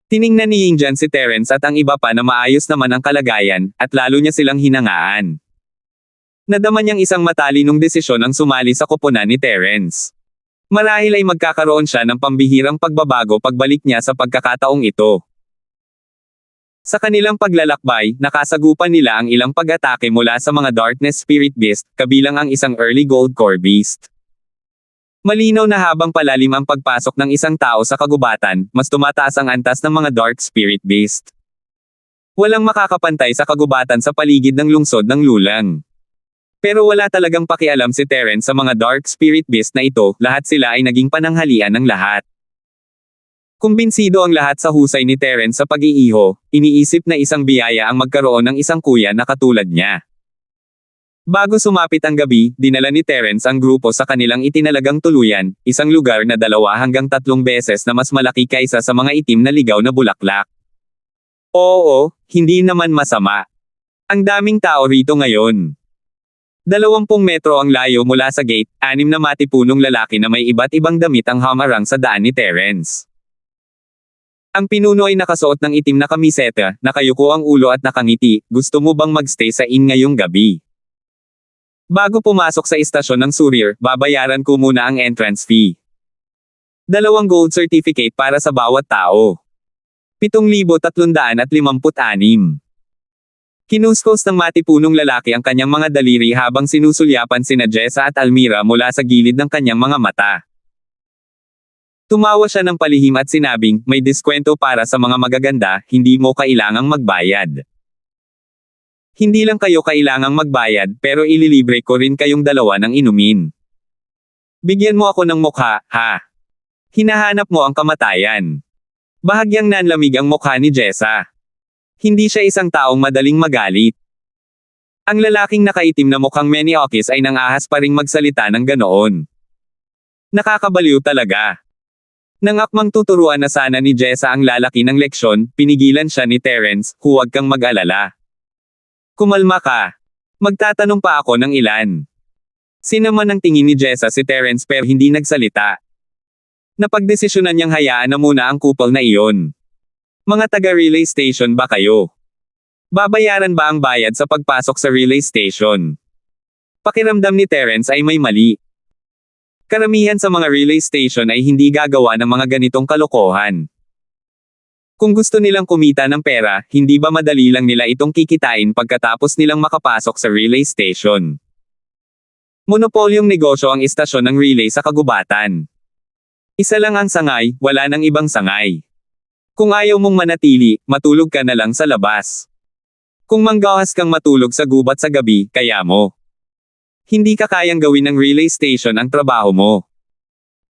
Tiningnan ni Yingjan si Terence at ang iba pa na maayos naman ang kalagayan, at lalo niya silang hinangaan. Nadama niyang isang matalinong desisyon ang sumali sa koponan ni Terence. Marahil ay magkakaroon siya ng pambihirang pagbabago pagbalik niya sa pagkakataong ito. Sa kanilang paglalakbay, nakasagupan nila ang ilang pag-atake mula sa mga Darkness Spirit Beast, kabilang ang isang Early Gold Core Beast. Malinaw na habang palalim ang pagpasok ng isang tao sa kagubatan, mas tumataas ang antas ng mga Dark Spirit Beast. Walang makakapantay sa kagubatan sa paligid ng lungsod ng Lulang. Pero wala talagang pakialam si Terence sa mga Dark Spirit Beast na ito, lahat sila ay naging pananghalian ng lahat. Kumbinsido ang lahat sa husay ni Terence sa pag-iiho, iniisip na isang biyaya ang magkaroon ng isang kuya na katulad niya. Bago sumapit ang gabi, dinala ni Terence ang grupo sa kanilang itinalagang tuluyan, isang lugar na 2 hanggang 3 beses na mas malaki kaysa sa mga itim na ligaw na bulaklak. Oo, hindi naman masama. Ang daming tao rito ngayon. 20 metro ang layo mula sa gate, 6 na matipunong lalaki na may iba't ibang damit ang hamarang sa daan ni Terence. Ang pinuno ay nakasuot ng itim na kamiseta, nakayuko ang ulo at nakangiti, gusto mo bang magstay sa inn ngayong gabi? Bago pumasok sa istasyon ng Surir, babayaran ko muna ang entrance fee. 2 gold certificate para sa bawat tao. 7,356. Kinuskos ng matipunong lalaki ang kanyang mga daliri habang sinusulyapan sina Jessa at Almira mula sa gilid ng kanyang mga mata. Tumawa siya ng palihim at sinabing, may diskwento para sa mga magaganda, hindi mo kailangang magbayad. Hindi lang kayo kailangang magbayad, pero ililibre ko rin kayong 2 ng inumin. Bigyan mo ako ng mukha, ha? Hinahanap mo ang kamatayan. Bahagyang nanlamig ang mukha ni Jessa. Hindi siya isang taong madaling magalit. Ang lalaking nakaitim na mukhang Meniochis ay nangahas pa ring magsalita ng ganoon. Nakakabaliw talaga. Nang akmang tuturuan na sana ni Jessa ang lalaki ng leksyon, pinigilan siya ni Terence, huwag kang mag-alala. Kumalma ka. Magtatanong pa ako ng ilan. Sinaman ang tingin ni Jessa si Terence pero hindi nagsalita. Napagdesisyonan niyang hayaan na muna ang couple na iyon. Mga taga-relay station ba kayo? Babayaran ba ang bayad sa pagpasok sa relay station? Pakiramdam ni Terence ay may mali. Karamihan sa mga relay station ay hindi gagawa ng mga ganitong kalokohan. Kung gusto nilang kumita ng pera, hindi ba madali lang nila itong kikitain pagkatapos nilang makapasok sa relay station? Monopolyong negosyo ang istasyon ng relay sa kagubatan. Isa lang ang sangay, wala nang ibang sangay. Kung ayaw mong manatili, matulog ka na lang sa labas. Kung manggawas kang matulog sa gubat sa gabi, kaya mo. Hindi ka kayang gawin ng relay station ang trabaho mo.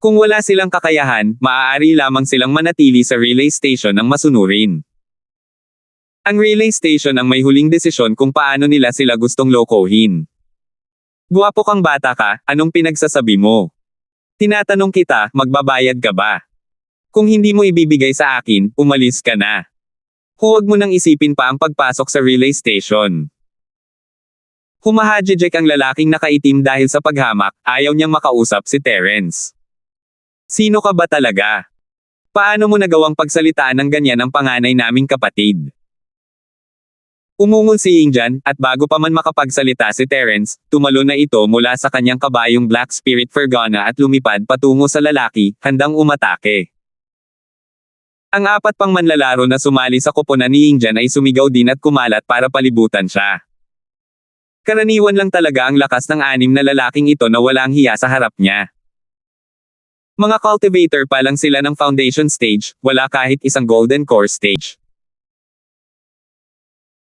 Kung wala silang kakayahan, maaari lamang silang manatili sa relay station ng masunurin. Ang relay station ang may huling desisyon kung paano nila sila gustong lokohin. Guwapo kang bata ka, anong pinagsasabi mo? Tinatanong kita, magbabayad ka ba? Kung hindi mo ibibigay sa akin, umalis ka na. Huwag mo nang isipin pa ang pagpasok sa relay station. Humahajijek ang lalaking nakaitim dahil sa paghamak, ayaw niyang makausap si Terence. Sino ka ba talaga? Paano mo nagawang pagsalitaan ng ganyan ang panganay naming kapatid? Umungol si Yingjan, at bago pa man makapagsalita si Terence, tumalon na ito mula sa kanyang kabayong Black Spirit Fergana at lumipad patungo sa lalaki, handang umatake. Ang apat pang manlalaro na sumali sa koponan ni Yingjan ay sumigaw din at kumalat para palibutan siya. Karaniwan lang talaga ang lakas ng anim na lalaking ito na walang hiya sa harap niya. Mga cultivator pa lang sila ng foundation stage, wala kahit isang golden core stage.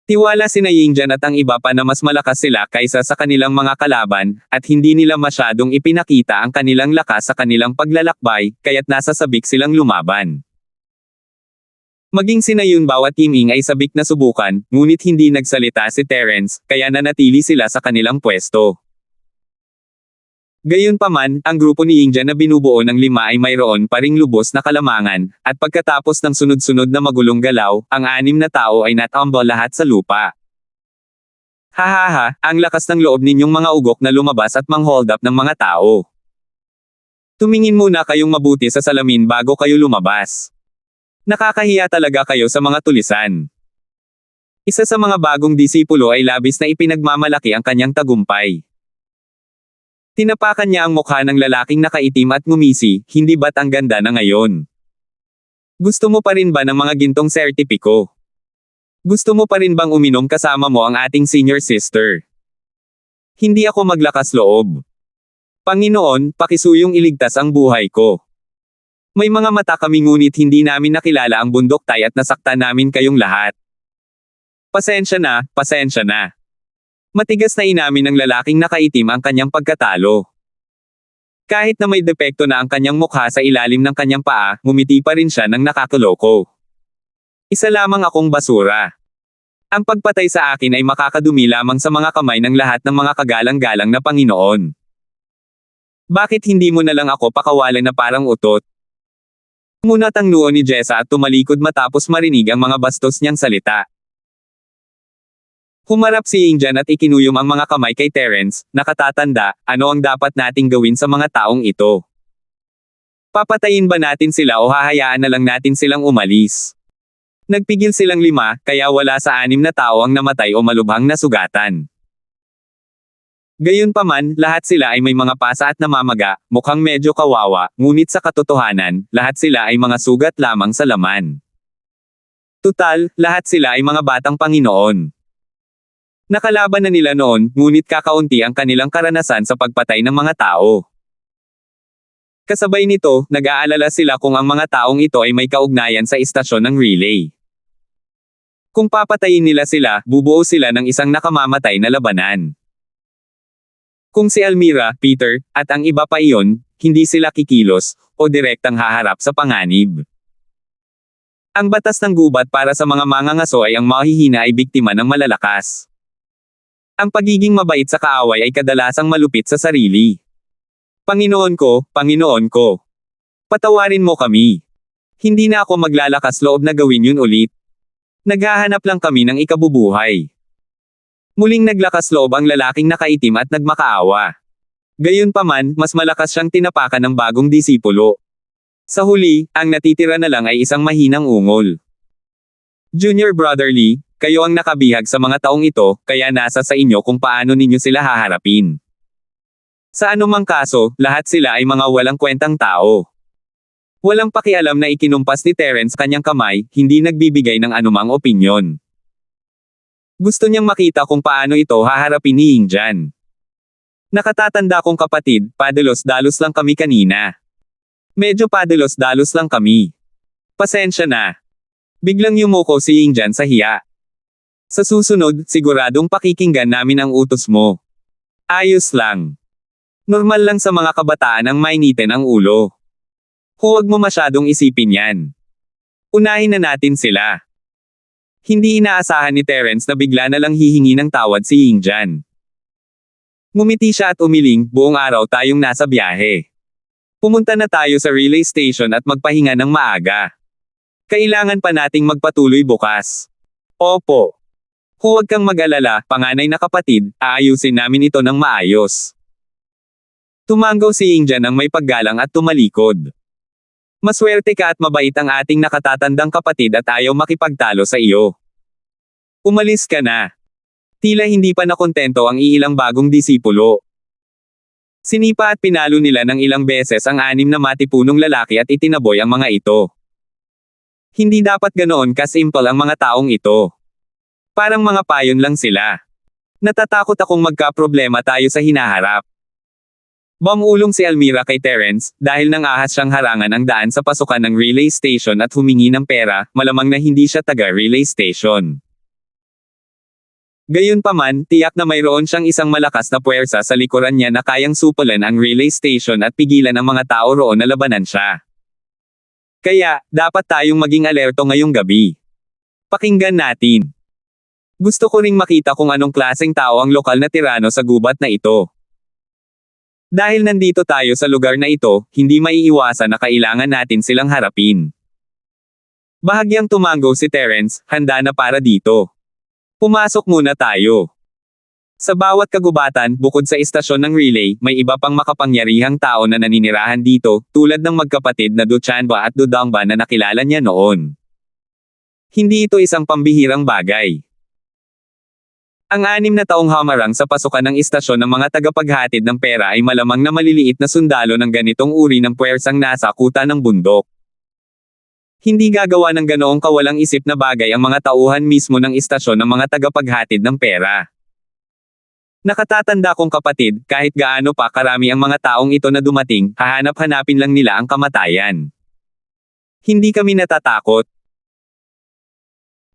Tiwala sina Yingjan at ang iba pa na mas malakas sila kaysa sa kanilang mga kalaban, at hindi nila masyadong ipinakita ang kanilang lakas sa kanilang paglalakbay, kaya't nasa sabik silang lumaban. Maging sina Yunbao at Yiming ay sabik na subukan, ngunit hindi nagsalita si Terence, kaya nanatili sila sa kanilang pwesto. Gayunpaman, ang grupo ni Yingjan na binubuo ng 5 ay mayroon pa ring lubos na kalamangan, at pagkatapos ng sunod-sunod na magulong galaw, ang 6 na tao ay natumble lahat sa lupa. Hahaha, ang lakas ng loob ninyong mga ugok na lumabas at mang-hold up ng mga tao. Tumingin muna kayong mabuti sa salamin bago kayo lumabas. Nakakahiya talaga kayo sa mga tulisan. Isa sa mga bagong disipulo ay labis na ipinagmamalaki ang kanyang tagumpay. Tinapakan niya ang mukha ng lalaking nakaitim at ngumisi, hindi ba't ang ganda na ngayon? Gusto mo pa rin ba ng mga gintong sertipiko? Gusto mo pa rin bang uminom kasama mo ang ating senior sister? Hindi ako maglakas loob. Panginoon, pakisuyong iligtas ang buhay ko. May mga mata kami ngunit hindi namin nakilala ang bundok tay at nasaktan namin kayong lahat. Pasensya na, pasensya na. Matigas na inamin ng lalaking nakaitim ang kanyang pagkatalo. Kahit na may depekto na ang kanyang mukha sa ilalim ng kanyang paa, ngumiti pa rin siya ng nakakaloko. Isa lamang akong basura. Ang pagpatay sa akin ay makakadumi lamang sa mga kamay ng lahat ng mga kagalang-galang na Panginoon. Bakit hindi mo na lang ako pakawalan na parang utot? Munat ang noo ni Jessa at tumalikod matapos marinig ang mga bastos niyang salita. Humarap si Yingjan at ikinuyom ang mga kamay kay Terence, nakatatanda, ano ang dapat nating gawin sa mga taong ito? Papatayin ba natin sila o hahayaan na lang natin silang umalis? Nagpigil silang 5, kaya wala sa 6 na tao ang namatay o malubhang nasugatan. Gayunpaman, lahat sila ay may mga pasa at namamaga, mukhang medyo kawawa, ngunit sa katotohanan, lahat sila ay mga sugat lamang sa laman. Tutal, lahat sila ay mga batang Panginoon. Nakalaban na nila noon, ngunit kakaunti ang kanilang karanasan sa pagpatay ng mga tao. Kasabay nito, nag-aalala sila kung ang mga taong ito ay may kaugnayan sa istasyon ng relay. Kung papatayin nila sila, bubuo sila ng isang nakamamatay na labanan. Kung si Almira, Peter, at ang iba pa iyon, hindi sila kikilos, o direktang haharap sa panganib. Ang batas ng gubat para sa mga mangangaso ay ang mahihina ay biktima ng malalakas. Ang pagiging mabait sa kaaway ay kadalasang malupit sa sarili. Panginoon ko, patawarin mo kami. Hindi na ako maglalakas loob na gawin yun ulit. Naghahanap lang kami ng ikabubuhay. Muling naglakas loob ang lalaking nakaitim at nagmakaawa. Gayunpaman, mas malakas siyang tinapakan ng bagong disipulo. Sa huli, ang natitira na lang ay isang mahinang ungol. Junior Brotherly, kayo ang nakabihag sa mga taong ito, kaya nasa sa inyo kung paano ninyo sila haharapin. Sa anumang kaso, lahat sila ay mga walang kwentang tao. Walang pakialam na ikinumpas ni Terence kanyang kamay, hindi nagbibigay ng anumang opinyon. Gusto niyang makita kung paano ito haharapin ni Yingjan. Nakatatanda kong kapatid, padalos-dalos lang kami kanina. Medyo padalos-dalos lang kami. Pasensya na. Biglang yumuko si Yingjan sa hiya. Sa susunod, siguradong pakikinggan namin ang utos mo. Ayos lang. Normal lang sa mga kabataan ang mainitin ang ulo. Huwag mo masyadong isipin yan. Unahin na natin sila. Hindi inaasahan ni Terence na bigla na lang hihingi ng tawad si Yingjan. Ngumiti siya at umiling, buong araw tayong nasa biyahe. Pumunta na tayo sa relay station at magpahinga ng maaga. Kailangan pa nating magpatuloy bukas. Opo. Huwag kang mag-alala, panganay na kapatid, aayusin namin ito ng maayos. Tumanggaw si Yingjan ng may paggalang at tumalikod. Maswerte ka at mabait ang ating nakatatandang kapatid at ayaw makipagtalo sa iyo. Umalis ka na. Tila hindi pa nakontento ang iilang bagong disipulo. Sinipa at pinalo nila ng ilang beses ang 6 na matipunong lalaki at itinaboy ang mga ito. Hindi dapat ganoon kasimple ang mga taong ito. Parang mga payon lang sila. Natatakot akong magka-problema tayo sa hinaharap. Bumulong si Almira kay Terence, dahil nang ahas siyang harangan ang daan sa pasukan ng relay station at humingi ng pera, malamang na hindi siya taga-relay station. Gayunpaman, tiyak na mayroon siyang isang malakas na puwersa sa likuran niya na kayang supulan ang relay station at pigilan ang mga tao roon na labanan siya. Kaya, dapat tayong maging alerto ngayong gabi. Pakinggan natin. Gusto ko ring makita kung anong klaseng tao ang lokal na tirano sa gubat na ito. Dahil nandito tayo sa lugar na ito, hindi maiiwasan na kailangan natin silang harapin. Bahagyang tumanggo si Terence, handa na para dito. Pumasok muna tayo. Sa bawat kagubatan, bukod sa istasyon ng relay, may iba pang makapangyarihang tao na naninirahan dito, tulad ng magkapatid na Duchanba at Dudangba na nakilala niya noon. Hindi ito isang pambihirang bagay. Ang 6 na taong hamarang sa pasukan ng istasyon ng mga tagapaghatid ng pera ay malamang na maliliit na sundalo ng ganitong uri ng puwersang nasa kuta ng bundok. Hindi gagawa ng ganoong kawalang isip na bagay ang mga tauhan mismo ng istasyon ng mga tagapaghatid ng pera. Nakatatanda kong kapatid, kahit gaano pa karami ang mga taong ito na dumating, hahanap-hanapin lang nila ang kamatayan. Hindi kami natatakot.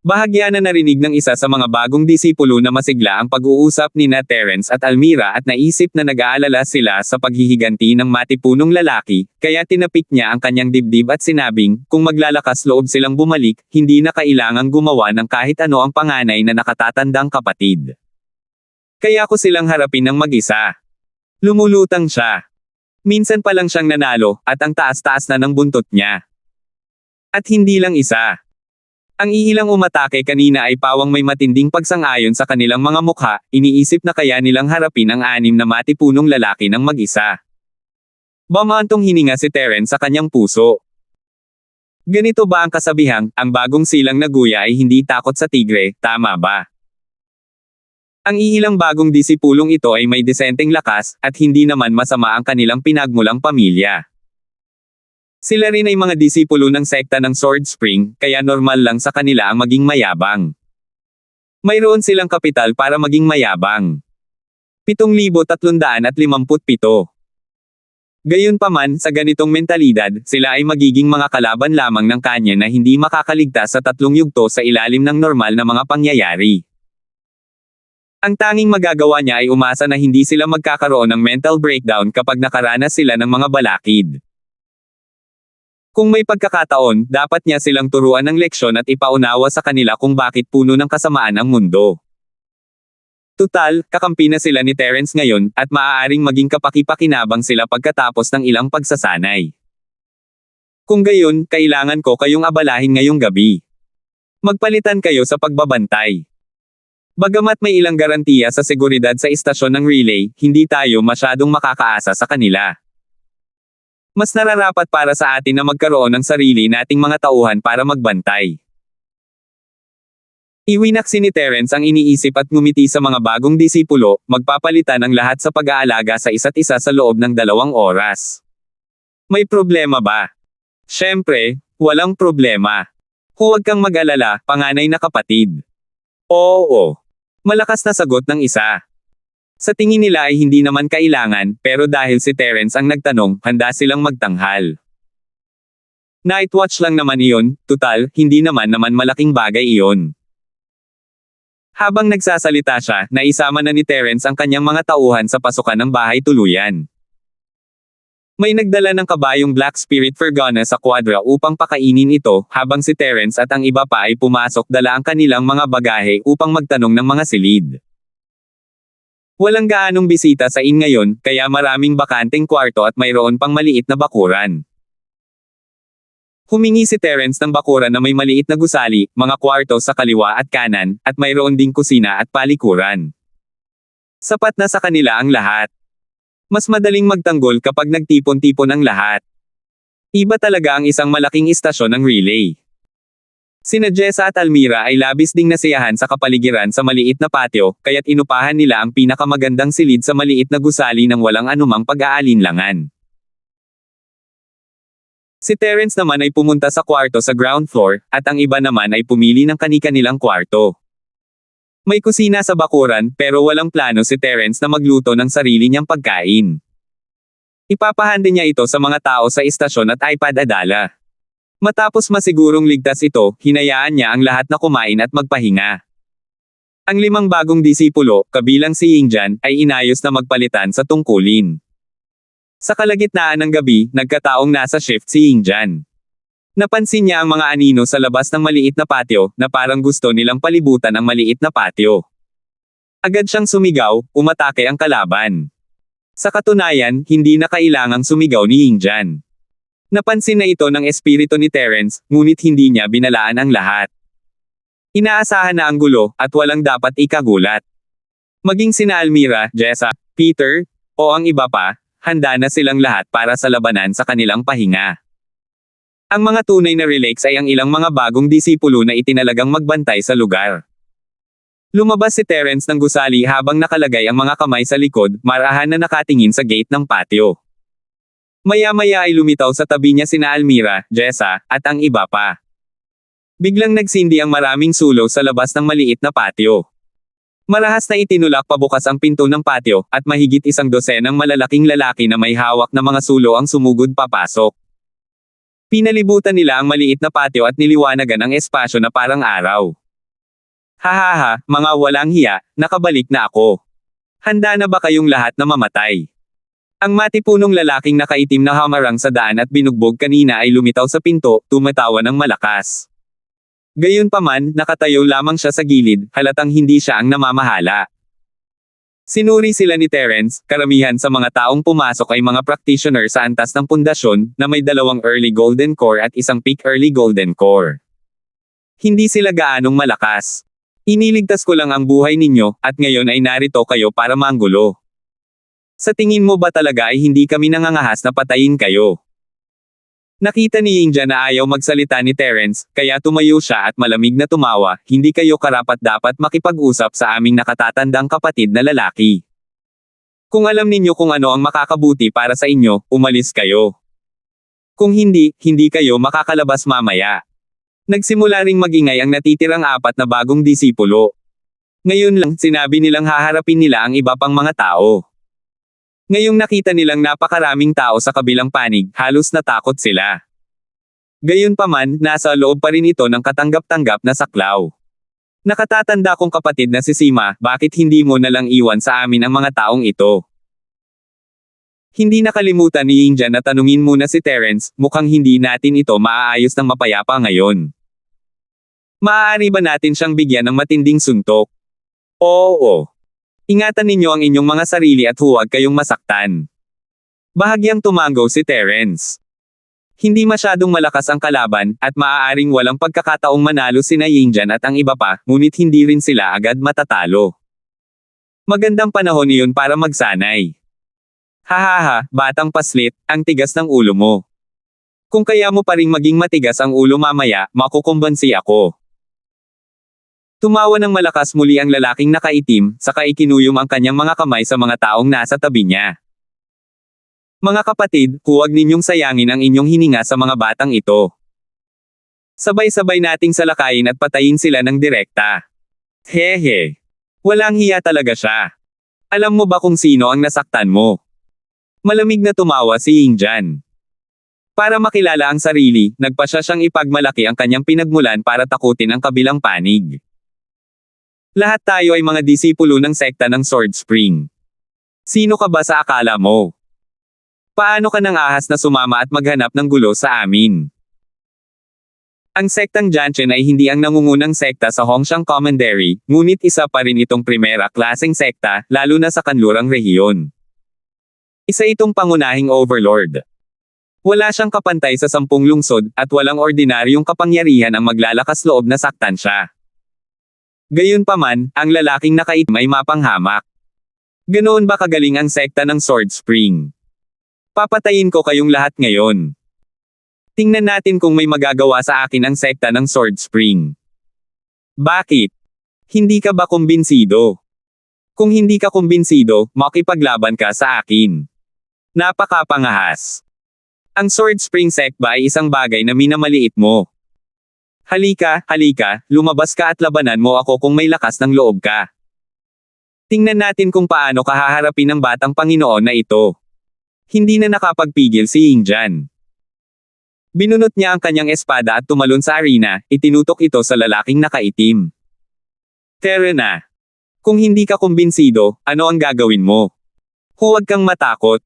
Bahagya na narinig ng isa sa mga bagong disipulo na masigla ang pag-uusap ni Terence at Almira at naisip na nag-aalala sila sa paghihiganti ng matipunong lalaki, kaya tinapik niya ang kanyang dibdib at sinabing, kung maglalakas loob silang bumalik, hindi na kailangang gumawa ng kahit ano ang panganay na nakatatandang kapatid. Kaya ko silang harapin ng mag-isa. Lumulutang siya. Minsan pa lang siyang nanalo, at ang taas-taas na ng buntot niya. At hindi lang isa. Ang iilang umatake kanina ay pawang may matinding pagsang-ayon sa kanilang mga mukha, iniisip na kaya nilang harapin ang 6 na matipunong lalaki ng mag-isa. Bumantong hininga si Terence sa kanyang puso. Ganito ba ang kasabihang, ang bagong silang na guya ay hindi takot sa tigre, tama ba? Ang iilang bagong disipulong ito ay may desenteng lakas, at hindi naman masama ang kanilang pinagmulang pamilya. Sila rin ay mga disipulo ng sekta ng Sword Spring, kaya normal lang sa kanila ang maging mayabang. Mayroon silang kapital para maging mayabang. 7,357. Gayunpaman, sa ganitong mentalidad, sila ay magiging mga kalaban lamang ng kanya na hindi makakaligtas sa 3 yugto sa ilalim ng normal na mga pangyayari. Ang tanging magagawa niya ay umasa na hindi sila magkakaroon ng mental breakdown kapag nakaranas sila ng mga balakid. Kung may pagkakataon, dapat niya silang turuan ng leksyon at ipaunawa sa kanila kung bakit puno ng kasamaan ang mundo. Tutal, kakampi na sila ni Terence ngayon, at maaaring maging kapaki-pakinabang sila pagkatapos ng ilang pagsasanay. Kung gayon, kailangan ko kayong abalahin ngayong gabi. Magpalitan kayo sa pagbabantay. Bagamat may ilang garantiya sa seguridad sa istasyon ng relay, hindi tayo masyadong makakaasa sa kanila. Mas nararapat para sa atin na magkaroon ng sarili nating mga tauhan para magbantay. Iwinaksi ni Terence ang iniisip at ngumiti sa mga bagong disipulo, magpapalitan ang lahat sa pag-aalaga sa isa't isa sa loob ng 2 oras. May problema ba? Siyempre, walang problema. Huwag kang mag-alala, panganay na kapatid. Oo. Malakas na sagot ng isa. Sa tingin nila ay hindi naman kailangan, pero dahil si Terence ang nagtanong, handa silang magtanghal. Night watch lang naman iyon, tutal, hindi naman malaking bagay iyon. Habang nagsasalita siya, naisama na ni Terence ang kanyang mga tauhan sa pasukan ng bahay tuluyan. May nagdala ng kabayong Black Spirit Fergana sa kwadra upang pakainin ito, habang si Terence at ang iba pa ay pumasok dala ang kanilang mga bagahe upang magtanong ng mga silid. Walang gaanong bisita sa inn ngayon, kaya maraming bakanteng kwarto at mayroon pang maliit na bakuran. Humingi si Terence ng bakuran na may maliit na gusali, mga kwarto sa kaliwa at kanan, at mayroon ding kusina at palikuran. Sapat na sa kanila ang lahat. Mas madaling magtanggol kapag nagtipon-tipon ang lahat. Iba talaga ang isang malaking istasyon ng relay. Sina Jessa at Almira ay labis ding nasiyahan sa kapaligiran sa maliit na patio, kaya't inupahan nila ang pinakamagandang silid sa maliit na gusali nang walang anumang pag-aalinlangan. Si Terence naman ay pumunta sa kwarto sa ground floor, at ang iba naman ay pumili ng kani-kanilang kwarto. May kusina sa bakuran, pero walang plano si Terence na magluto ng sarili niyang pagkain. Ipapahanda niya ito sa mga tao sa istasyon at iPad adala. Matapos masigurong ligtas ito, hinayaan niya ang lahat na kumain at magpahinga. Ang 5 bagong disipulo, kabilang si Yingjan, ay inayos na magpalitan sa tungkulin. Sa kalagitnaan ng gabi, nagkataong nasa shift si Yingjan. Napansin niya ang mga anino sa labas ng maliit na patio, na parang gusto nilang palibutan ang maliit na patio. Agad siyang sumigaw, umatake ang kalaban. Sa katunayan, hindi na kailangang sumigaw ni Yingjan. Napansin na ito ng espiritu ni Terence, ngunit hindi niya binalaan ang lahat. Inaasahan na ang gulo, at walang dapat ikagulat. Maging sina Almira, Jessa, Peter, o ang iba pa, handa na silang lahat para sa labanan sa kanilang pahinga. Ang mga tunay na relax ay ang ilang mga bagong disipulo na itinalagang magbantay sa lugar. Lumabas si Terence ng gusali habang nakalagay ang mga kamay sa likod, marahan na nakatingin sa gate ng patio. Maya-maya ay lumitaw sa tabi niya sina Almira, Jessa, at ang iba pa. Biglang nagsindi ang maraming sulong sa labas ng maliit na patio. Marahas na itinulak pabukas ang pinto ng patio, at mahigit 100 malalaking lalaki na may hawak na mga sulo ang sumugod papasok. Pinalibutan nila ang maliit na patio at niliwanagan ang espasyo na parang araw. Hahaha, mga walang hiya, nakabalik na ako. Handa na ba kayong lahat na mamatay? Ang matipunong lalaking nakaitim na hamarang sa daan at binugbog kanina ay lumitaw sa pinto, tumatawa ng malakas. Gayunpaman, nakatayo lamang siya sa gilid, halatang hindi siya ang namamahala. Sinuri sila ni Terence, karamihan sa mga taong pumasok ay mga practitioner sa antas ng pundasyon, na may 2 early golden core at 1 peak early golden core. Hindi sila gaanong malakas. Iniligtas ko lang ang buhay ninyo, at ngayon ay narito kayo para manggulo. Sa tingin mo ba talaga ay hindi kami nangangahas na patayin kayo? Nakita ni Yingjan na ayaw magsalita ni Terence, kaya tumayo siya at malamig na tumawa, hindi kayo karapat-dapat makipag-usap sa aming nakatatandang kapatid na lalaki. Kung alam ninyo kung ano ang makakabuti para sa inyo, umalis kayo. Kung hindi, hindi kayo makakalabas mamaya. Nagsimula ring magingay ang natitirang 4 na bagong disipulo. Ngayon lang, sinabi nilang haharapin nila ang iba pang mga tao. Ngayong nakita nilang napakaraming tao sa kabilang panig, halos natakot sila. Gayunpaman, nasa loob pa rin ito ng katanggap-tanggap na saklaw. Nakatatanda kong kapatid na si Sima, bakit hindi mo nalang iwan sa amin ang mga taong ito? Hindi nakalimutan ni Yingjan na tanungin muna si Terence, mukhang hindi natin ito maaayos ng mapayapa ngayon. Maaari ba natin siyang bigyan ng matinding suntok? Oo. Ingatan ninyo ang inyong mga sarili at huwag kayong masaktan. Bahagyang tumango si Terence. Hindi masyadong malakas ang kalaban, at maaaring walang pagkakataong manalo sina Yingjan at ang iba pa, ngunit hindi rin sila agad matatalo. Magandang panahon iyon para magsanay. Hahaha, batang paslit, ang tigas ng ulo mo. Kung kaya mo pa ring maging matigas ang ulo mamaya, makukumbansi ako. Tumawa ng malakas muli ang lalaking nakaitim, saka ikinuyom ang kanyang mga kamay sa mga taong nasa tabi niya. Mga kapatid, huwag ninyong sayangin ang inyong hininga sa mga batang ito. Sabay-sabay nating salakayin at patayin sila ng direkta. Hehe. Walang hiya talaga siya. Alam mo ba kung sino ang nasaktan mo? Malamig na tumawa si Yingjan. Para makilala ang sarili, nagpasya siyang ipagmalaki ang kanyang pinagmulan para takutin ang kabilang panig. Lahat tayo ay mga disipulo ng sekta ng Sword Spring. Sino ka ba sa akala mo? Paano ka nang ahas na sumama at maghanap ng gulo sa amin? Ang sektang Janchen ay hindi ang nangungunang sekta sa Hongshan Commandery, ngunit isa pa rin itong primera klaseng sekta, lalo na sa kanlurang rehiyon. Isa itong pangunahing overlord. Wala siyang kapantay sa 10 lungsod, at walang ordinaryong kapangyarihan ang maglalakas loob na saktan siya. Gayunpaman, ang lalaking nakaitim ay mapanghamak. Ganoon ba kagaling ang sekta ng Sword Spring? Papatayin ko kayong lahat ngayon. Tingnan natin kung may magagawa sa akin ang sekta ng Sword Spring. Bakit? Hindi ka ba kumbinsido? Kung hindi ka kumbinsido, makipaglaban ka sa akin. Napakapangahas. Ang Sword Spring sect ba ay isang bagay na minamaliit mo? Halika, lumabas ka at labanan mo ako kung may lakas ng loob ka. Tingnan natin kung paano ka haharapin ng batang Panginoon na ito. Hindi na nakapagpigil si Yingjan. Binunot niya ang kanyang espada at tumalon sa arena, itinutok ito sa lalaking nakaitim. Tara na. Kung hindi ka kumbinsido, ano ang gagawin mo? Huwag kang matakot.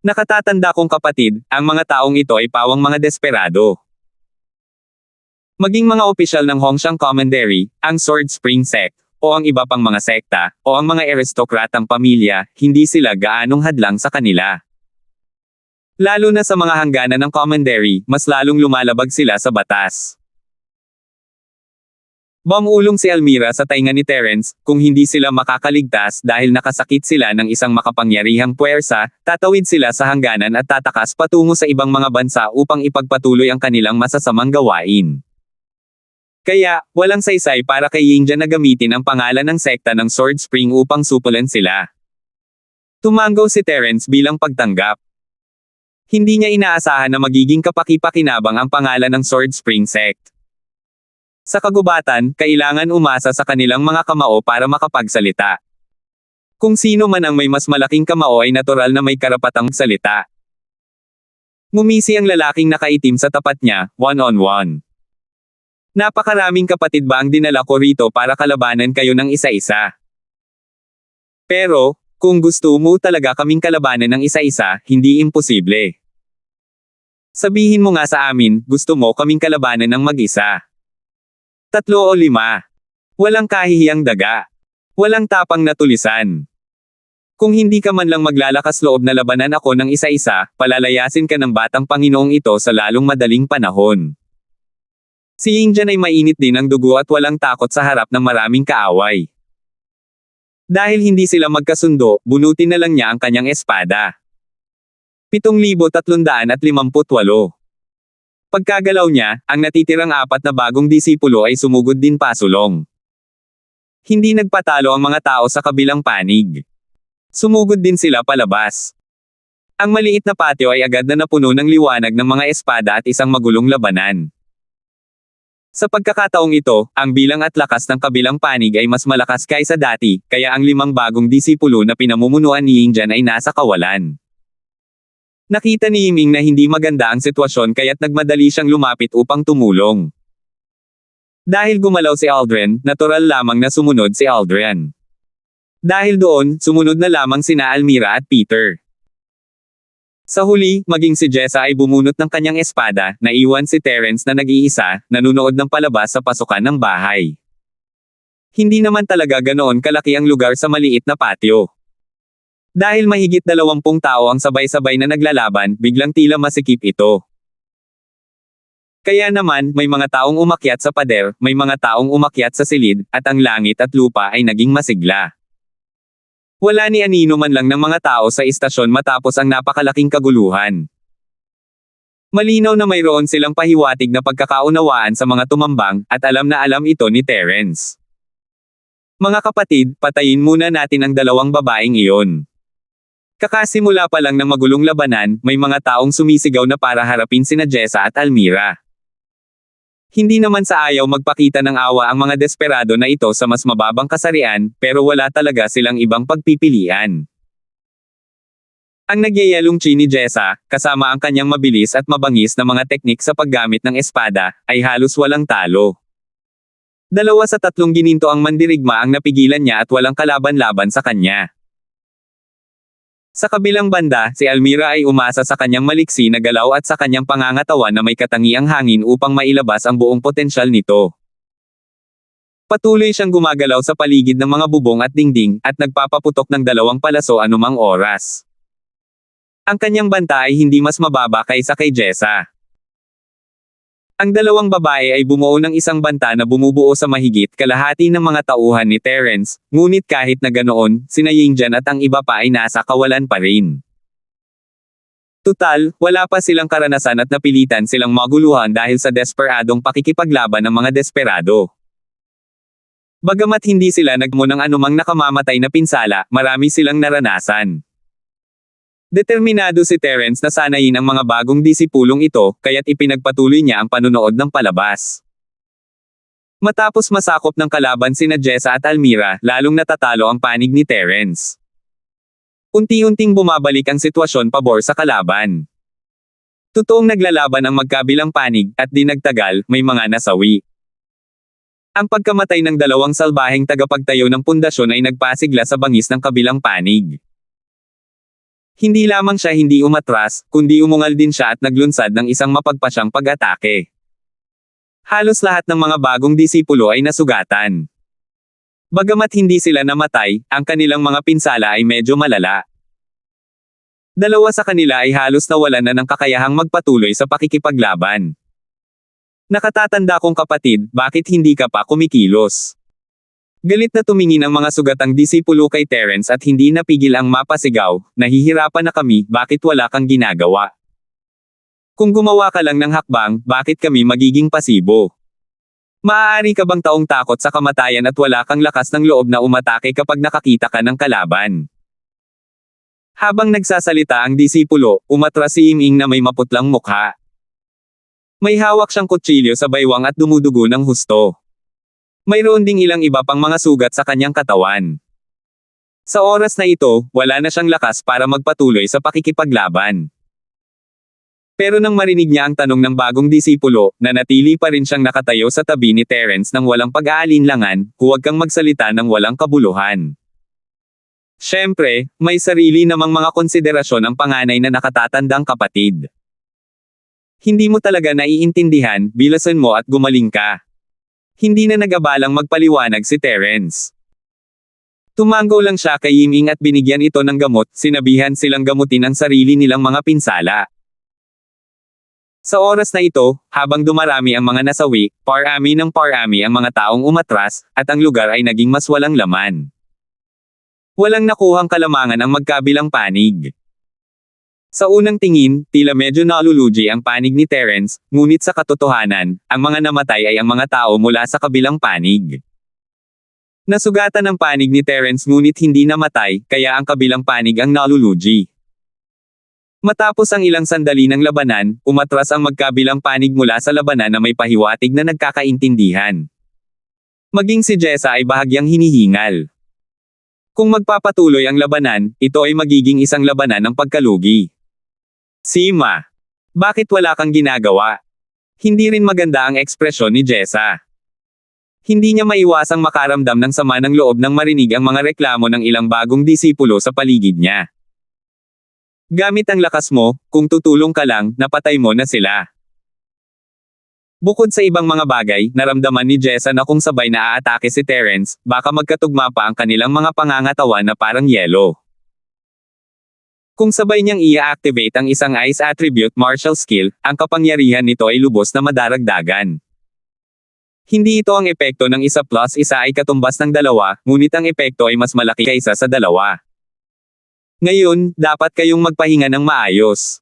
Nakatatanda kong kapatid, ang mga taong ito ay pawang mga desperado. Maging mga opisyal ng Hongshan Commandery, ang Sword Spring Sect, o ang iba pang mga sekta, o ang mga aristokratang pamilya, hindi sila gaanong hadlang sa kanila. Lalo na sa mga hangganan ng Commandery, mas lalong lumalabag sila sa batas. Bumulong si Almira sa tainga ni Terence, kung hindi sila makakaligtas dahil nakasakit sila ng isang makapangyarihang puwersa, tatawid sila sa hangganan at tatakas patungo sa ibang mga bansa upang ipagpatuloy ang kanilang masasamang gawain. Kaya, walang saysay para kay Yingjan na gamitin ang pangalan ng sekta ng Sword Spring upang supulan sila. Tumanggaw si Terence bilang pagtanggap. Hindi niya inaasahan na magiging kapaki-pakinabang ang pangalan ng Sword Spring Sect. Sa kagubatan, kailangan umasa sa kanilang mga kamao para makapagsalita. Kung sino man ang may mas malaking kamao ay natural na may karapatang salita. Ngumisi ang lalaking nakaitim sa tapat niya, one-on-one. Napakaraming kapatid ba ang dinala ko rito para kalabanan kayo ng isa-isa? Pero, kung gusto mo talaga kaming kalabanan ng isa-isa, hindi imposible. Sabihin mo nga sa amin, gusto mo kaming kalabanan ng mag-isa. 3 o 5. Walang kahihiyang daga. Walang tapang na tulisan. Kung hindi ka man lang maglalakas loob na labanan ako ng isa-isa, palalayasin ka ng batang Panginoong ito sa lalong madaling panahon. Si Yingjan ay mainit din ang dugo at walang takot sa harap ng maraming kaaway. Dahil hindi sila magkasundo, bunutin na lang niya ang kanyang espada. 7,358. Pagkagalaw niya, ang natitirang 4 na bagong disipulo ay sumugod din pasulong. Hindi nagpatalo ang mga tao sa kabilang panig. Sumugod din sila palabas. Ang maliit na patio ay agad na napuno ng liwanag ng mga espada at isang magulong labanan. Sa pagkakataong ito, ang bilang at lakas ng kabilang panig ay mas malakas kaysa dati, kaya ang 5 bagong disipulo na pinamumunuan ni Yingjan ay nasa kawalan. Nakita ni Yiming na hindi maganda ang sitwasyon kaya't nagmadali siyang lumapit upang tumulong. Dahil gumalaw si Aldrin, natural lamang na sumunod si Aldrin. Dahil doon, sumunod na lamang sina Almira at Peter. Sa huli, maging si Jessa ay bumunot ng kanyang espada, naiwan si Terence na nag-iisa, nanunood ng palabas sa pasukan ng bahay. Hindi naman talaga ganoon kalaki ang lugar sa maliit na patio. Dahil mahigit 20 tao ang sabay-sabay na naglalaban, biglang tila masikip ito. Kaya naman, may mga taong umakyat sa pader, may mga taong umakyat sa silid, at ang langit at lupa ay naging masigla. Wala ni anino man lang ng mga tao sa istasyon matapos ang napakalaking kaguluhan. Malinaw na mayroon silang pahiwatig na pagkakaunawaan sa mga tumambang, at alam na alam ito ni Terence. Mga kapatid, patayin muna natin ang dalawang babaeng iyon. Kakasimula pa lang ng magulong labanan, may mga taong sumisigaw na para harapin sina Jessa at Almira. Hindi naman sa ayaw magpakita ng awa ang mga desperado na ito sa mas mababang kasarian, pero wala talaga silang ibang pagpipilian. Ang nagyayalong chi ni Jessa, kasama ang kanyang mabilis at mabangis na mga teknik sa paggamit ng espada, ay halos walang talo. 2 sa 3 gininto ang mandirigma ang napigilan niya at walang kalaban-laban sa kanya. Sa kabilang banda, si Almira ay umasa sa kanyang maliksi na galaw at sa kanyang pangangatawan na may katangiang hangin upang mailabas ang buong potensyal nito. Patuloy siyang gumagalaw sa paligid ng mga bubong at dingding, at nagpapaputok ng 2 palaso anumang oras. Ang kanyang banta ay hindi mas mababa kaysa kay Jessa. Ang 2 babae ay bumuo ng isang banta na bumubuo sa mahigit kalahati ng mga tauhan ni Terence, ngunit kahit na ganoon, sina Yingjian at ang iba pa ay nasa kawalan pa rin. Tutal, wala pa silang karanasan at napilitan silang maguluhan dahil sa desperadong pakikipaglaban ng mga desperado. Bagamat hindi sila nagmo ng anumang nakamamatay na pinsala, marami silang naranasan. Determinado si Terence na sanayin ang mga bagong disipulong ito, kaya't ipinagpatuloy niya ang panunood ng palabas. Matapos masakop ng kalaban sina Jessa at Almira, lalong natatalo ang panig ni Terence. Unti-unting bumabalik ang sitwasyon pabor sa kalaban. Totoong naglalaban ang magkabilang panig, at di nagtagal, may mga nasawi. Ang pagkamatay ng 2 salbaheng tagapagtayo ng pundasyon ay nagpasigla sa bangis ng kabilang panig. Hindi lamang siya hindi umatras, kundi umungal din siya at naglunsad ng isang mapagpasyang pag-atake. Halos lahat ng mga bagong disipulo ay nasugatan. Bagamat hindi sila namatay, ang kanilang mga pinsala ay medyo malala. 2 sa kanila ay halos nawalan na ng kakayahang magpatuloy sa pakikipaglaban. Nakatatanda kong kapatid, bakit hindi ka pa kumikilos? Galit na tumingin ang mga sugatang disipulo kay Terence at hindi napigil ang mapasigaw, nahihirapan na kami, bakit wala kang ginagawa? Kung gumawa ka lang ng hakbang, bakit kami magiging pasibo? Maaari ka bang taong takot sa kamatayan at wala kang lakas ng loob na umatake kapag nakakita ka ng kalaban? Habang nagsasalita ang disipulo, umatras si Yiming na may maputlang mukha. May hawak siyang kutsilyo sa baywang at dumudugo ng husto. Mayroon ding ilang iba pang mga sugat sa kanyang katawan. Sa oras na ito, wala na siyang lakas para magpatuloy sa pakikipaglaban. Pero nang marinig niya ang tanong ng bagong disipulo, nanatili pa rin siyang nakatayo sa tabi ni Terence nang walang pag-aalinlangan, huwag kang magsalita ng walang kabuluhan. Siyempre, may sarili namang mga konsiderasyon ang panganay na nakatatandang kapatid. Hindi mo talaga naiintindihan, bilasan mo at gumaling ka. Hindi na nagabalang magpaliwanag si Terence. Tumango lang siya kay Yiming at binigyan ito ng gamot, sinabihan silang gamutin ang sarili nilang mga pinsala. Sa oras na ito, habang dumarami ang mga nasawi, parami ng parami ang mga taong umatras, at ang lugar ay naging mas walang laman. Walang nakuhang kalamangan ang magkabilang panig. Sa unang tingin, tila medyo nalulugi ang panig ni Terence, ngunit sa katotohanan, ang mga namatay ay ang mga tao mula sa kabilang panig. Nasugatan ang panig ni Terence ngunit hindi namatay, kaya ang kabilang panig ang nalulugi. Matapos ang ilang sandali ng labanan, umatras ang magkabilang panig mula sa labanan na may pahiwatig na nagkakaintindihan. Maging si Jessa ay bahagyang hinihingal. Kung magpapatuloy ang labanan, ito ay magiging isang labanan ng pagkalugi. Sima, bakit wala kang ginagawa? Hindi rin maganda ang ekspresyon ni Jessa. Hindi niya maiwasang makaramdam ng sama ng loob nang marinig ang mga reklamo ng ilang bagong disipulo sa paligid niya. Gamit ang lakas mo, kung tutulong ka lang, napatay mo na sila. Bukod sa ibang mga bagay, naramdaman ni Jessa na kung sabay na aatake si Terence, baka magkatugma pa ang kanilang mga pangangatawan na parang yelo. Kung sabay niyang i-activate ang isang Ice Attribute Martial Skill, ang kapangyarihan nito ay lubos na madaragdagan. Hindi ito ang epekto ng 1+1 ay katumbas ng 2, ngunit ang epekto ay mas malaki kaysa sa 2. Ngayon, dapat kayong magpahinga ng maayos.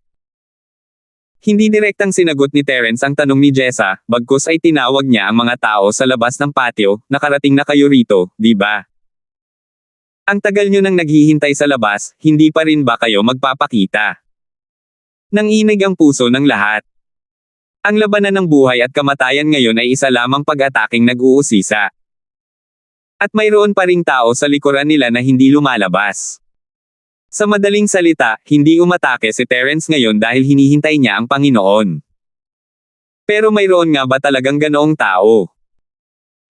Hindi direktang sinagot ni Terence ang tanong ni Jessa, bagkus ay tinawag niya ang mga tao sa labas ng patio, nakarating na kayo rito, di ba? Ang tagal nyo nang naghihintay sa labas, hindi pa rin ba kayo magpapakita? Nanginig ang puso ng lahat. Ang labanan ng buhay at kamatayan ngayon ay isa lamang pag-ataking nag-uusisa. At mayroon pa ring tao sa likuran nila na hindi lumalabas. Sa madaling salita, hindi umatake si Terence ngayon dahil hinihintay niya ang Panginoon. Pero mayroon nga ba talagang ganoong tao?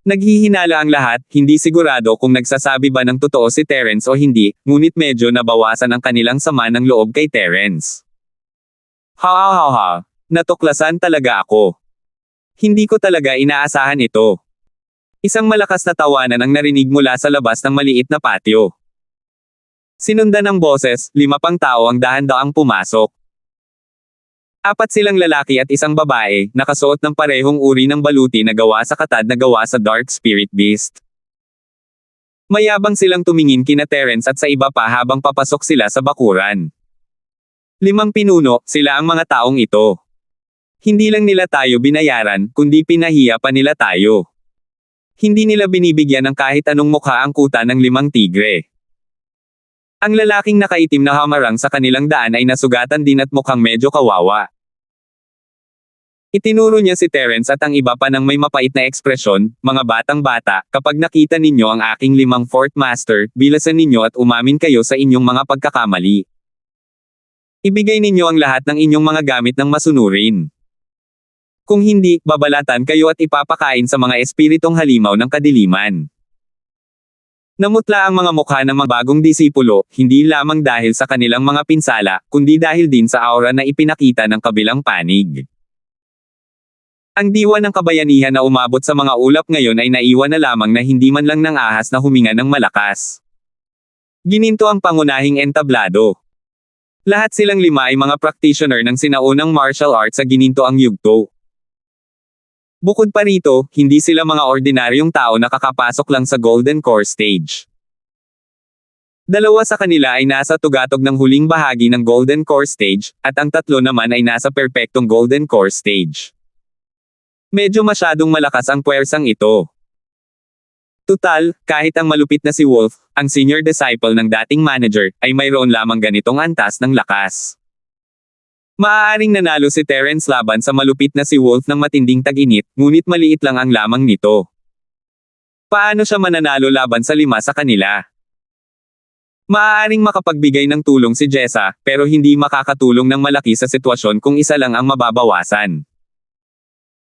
Naghihinala ang lahat, hindi sigurado kung nagsasabi ba ng totoo si Terence o hindi, ngunit medyo nabawasan ang kanilang sama ng loob kay Terence. Ha, natuklasan talaga ako. Hindi ko talaga inaasahan ito. Isang malakas na tawanan ang narinig mula sa labas ng maliit na patio. Sinundan ng boses, 5 pang tao ang dahan-daang pumasok. 4 silang lalaki at isang babae, nakasuot ng parehong uri ng baluti na gawa sa katad na gawa sa Dark Spirit Beast. Mayabang silang tumingin kina Terence at sa iba pa habang papasok sila sa bakuran. 5 pinuno, sila ang mga taong ito. Hindi lang nila tayo binayaran, kundi pinahiya pa nila tayo. Hindi nila binibigyan ng kahit anong mukha ang kuta ng 5 tigre. Ang lalaking nakaitim na hamarang sa kanilang daan ay nasugatan din at mukhang medyo kawawa. Itinuro niya si Terence at ang iba pa ng may mapait na ekspresyon, mga batang bata, kapag nakita ninyo ang aking 5 Fort Master, bilasan ninyo at umamin kayo sa inyong mga pagkakamali. Ibigay ninyo ang lahat ng inyong mga gamit ng masunurin. Kung hindi, babalatan kayo at ipapakain sa mga espiritong halimaw ng kadiliman. Namutla ang mga mukha ng mga bagong disipulo, hindi lamang dahil sa kanilang mga pinsala, kundi dahil din sa aura na ipinakita ng kabilang panig. Ang diwa ng kabayanihan na umabot sa mga ulap ngayon ay naiwan na lamang na hindi man lang ng ahas na huminga ng malakas. Gininto ang pangunahing entablado. Lahat silang 5 ay mga practitioner ng sinaunang martial arts sa gininto ang yugto. Bukod pa rito, hindi sila mga ordinaryong tao na kakapasok lang sa Golden Core Stage. 2 sa kanila ay nasa tugatog ng huling bahagi ng Golden Core Stage, at ang 3 naman ay nasa perpektong Golden Core Stage. Medyo masyadong malakas ang puwersang ito. Tutal, kahit ang malupit na si Wolf, ang senior disciple ng dating manager, ay mayroon lamang ganitong antas ng lakas. Maaaring nanalo si Terence laban sa malupit na si Wolf ng matinding tag-init, ngunit maliit lang ang lamang nito. Paano siya mananalo laban sa 5 sa kanila? Maaaring makapagbigay ng tulong si Jessa, pero hindi makakatulong ng malaki sa sitwasyon kung isa lang ang mababawasan.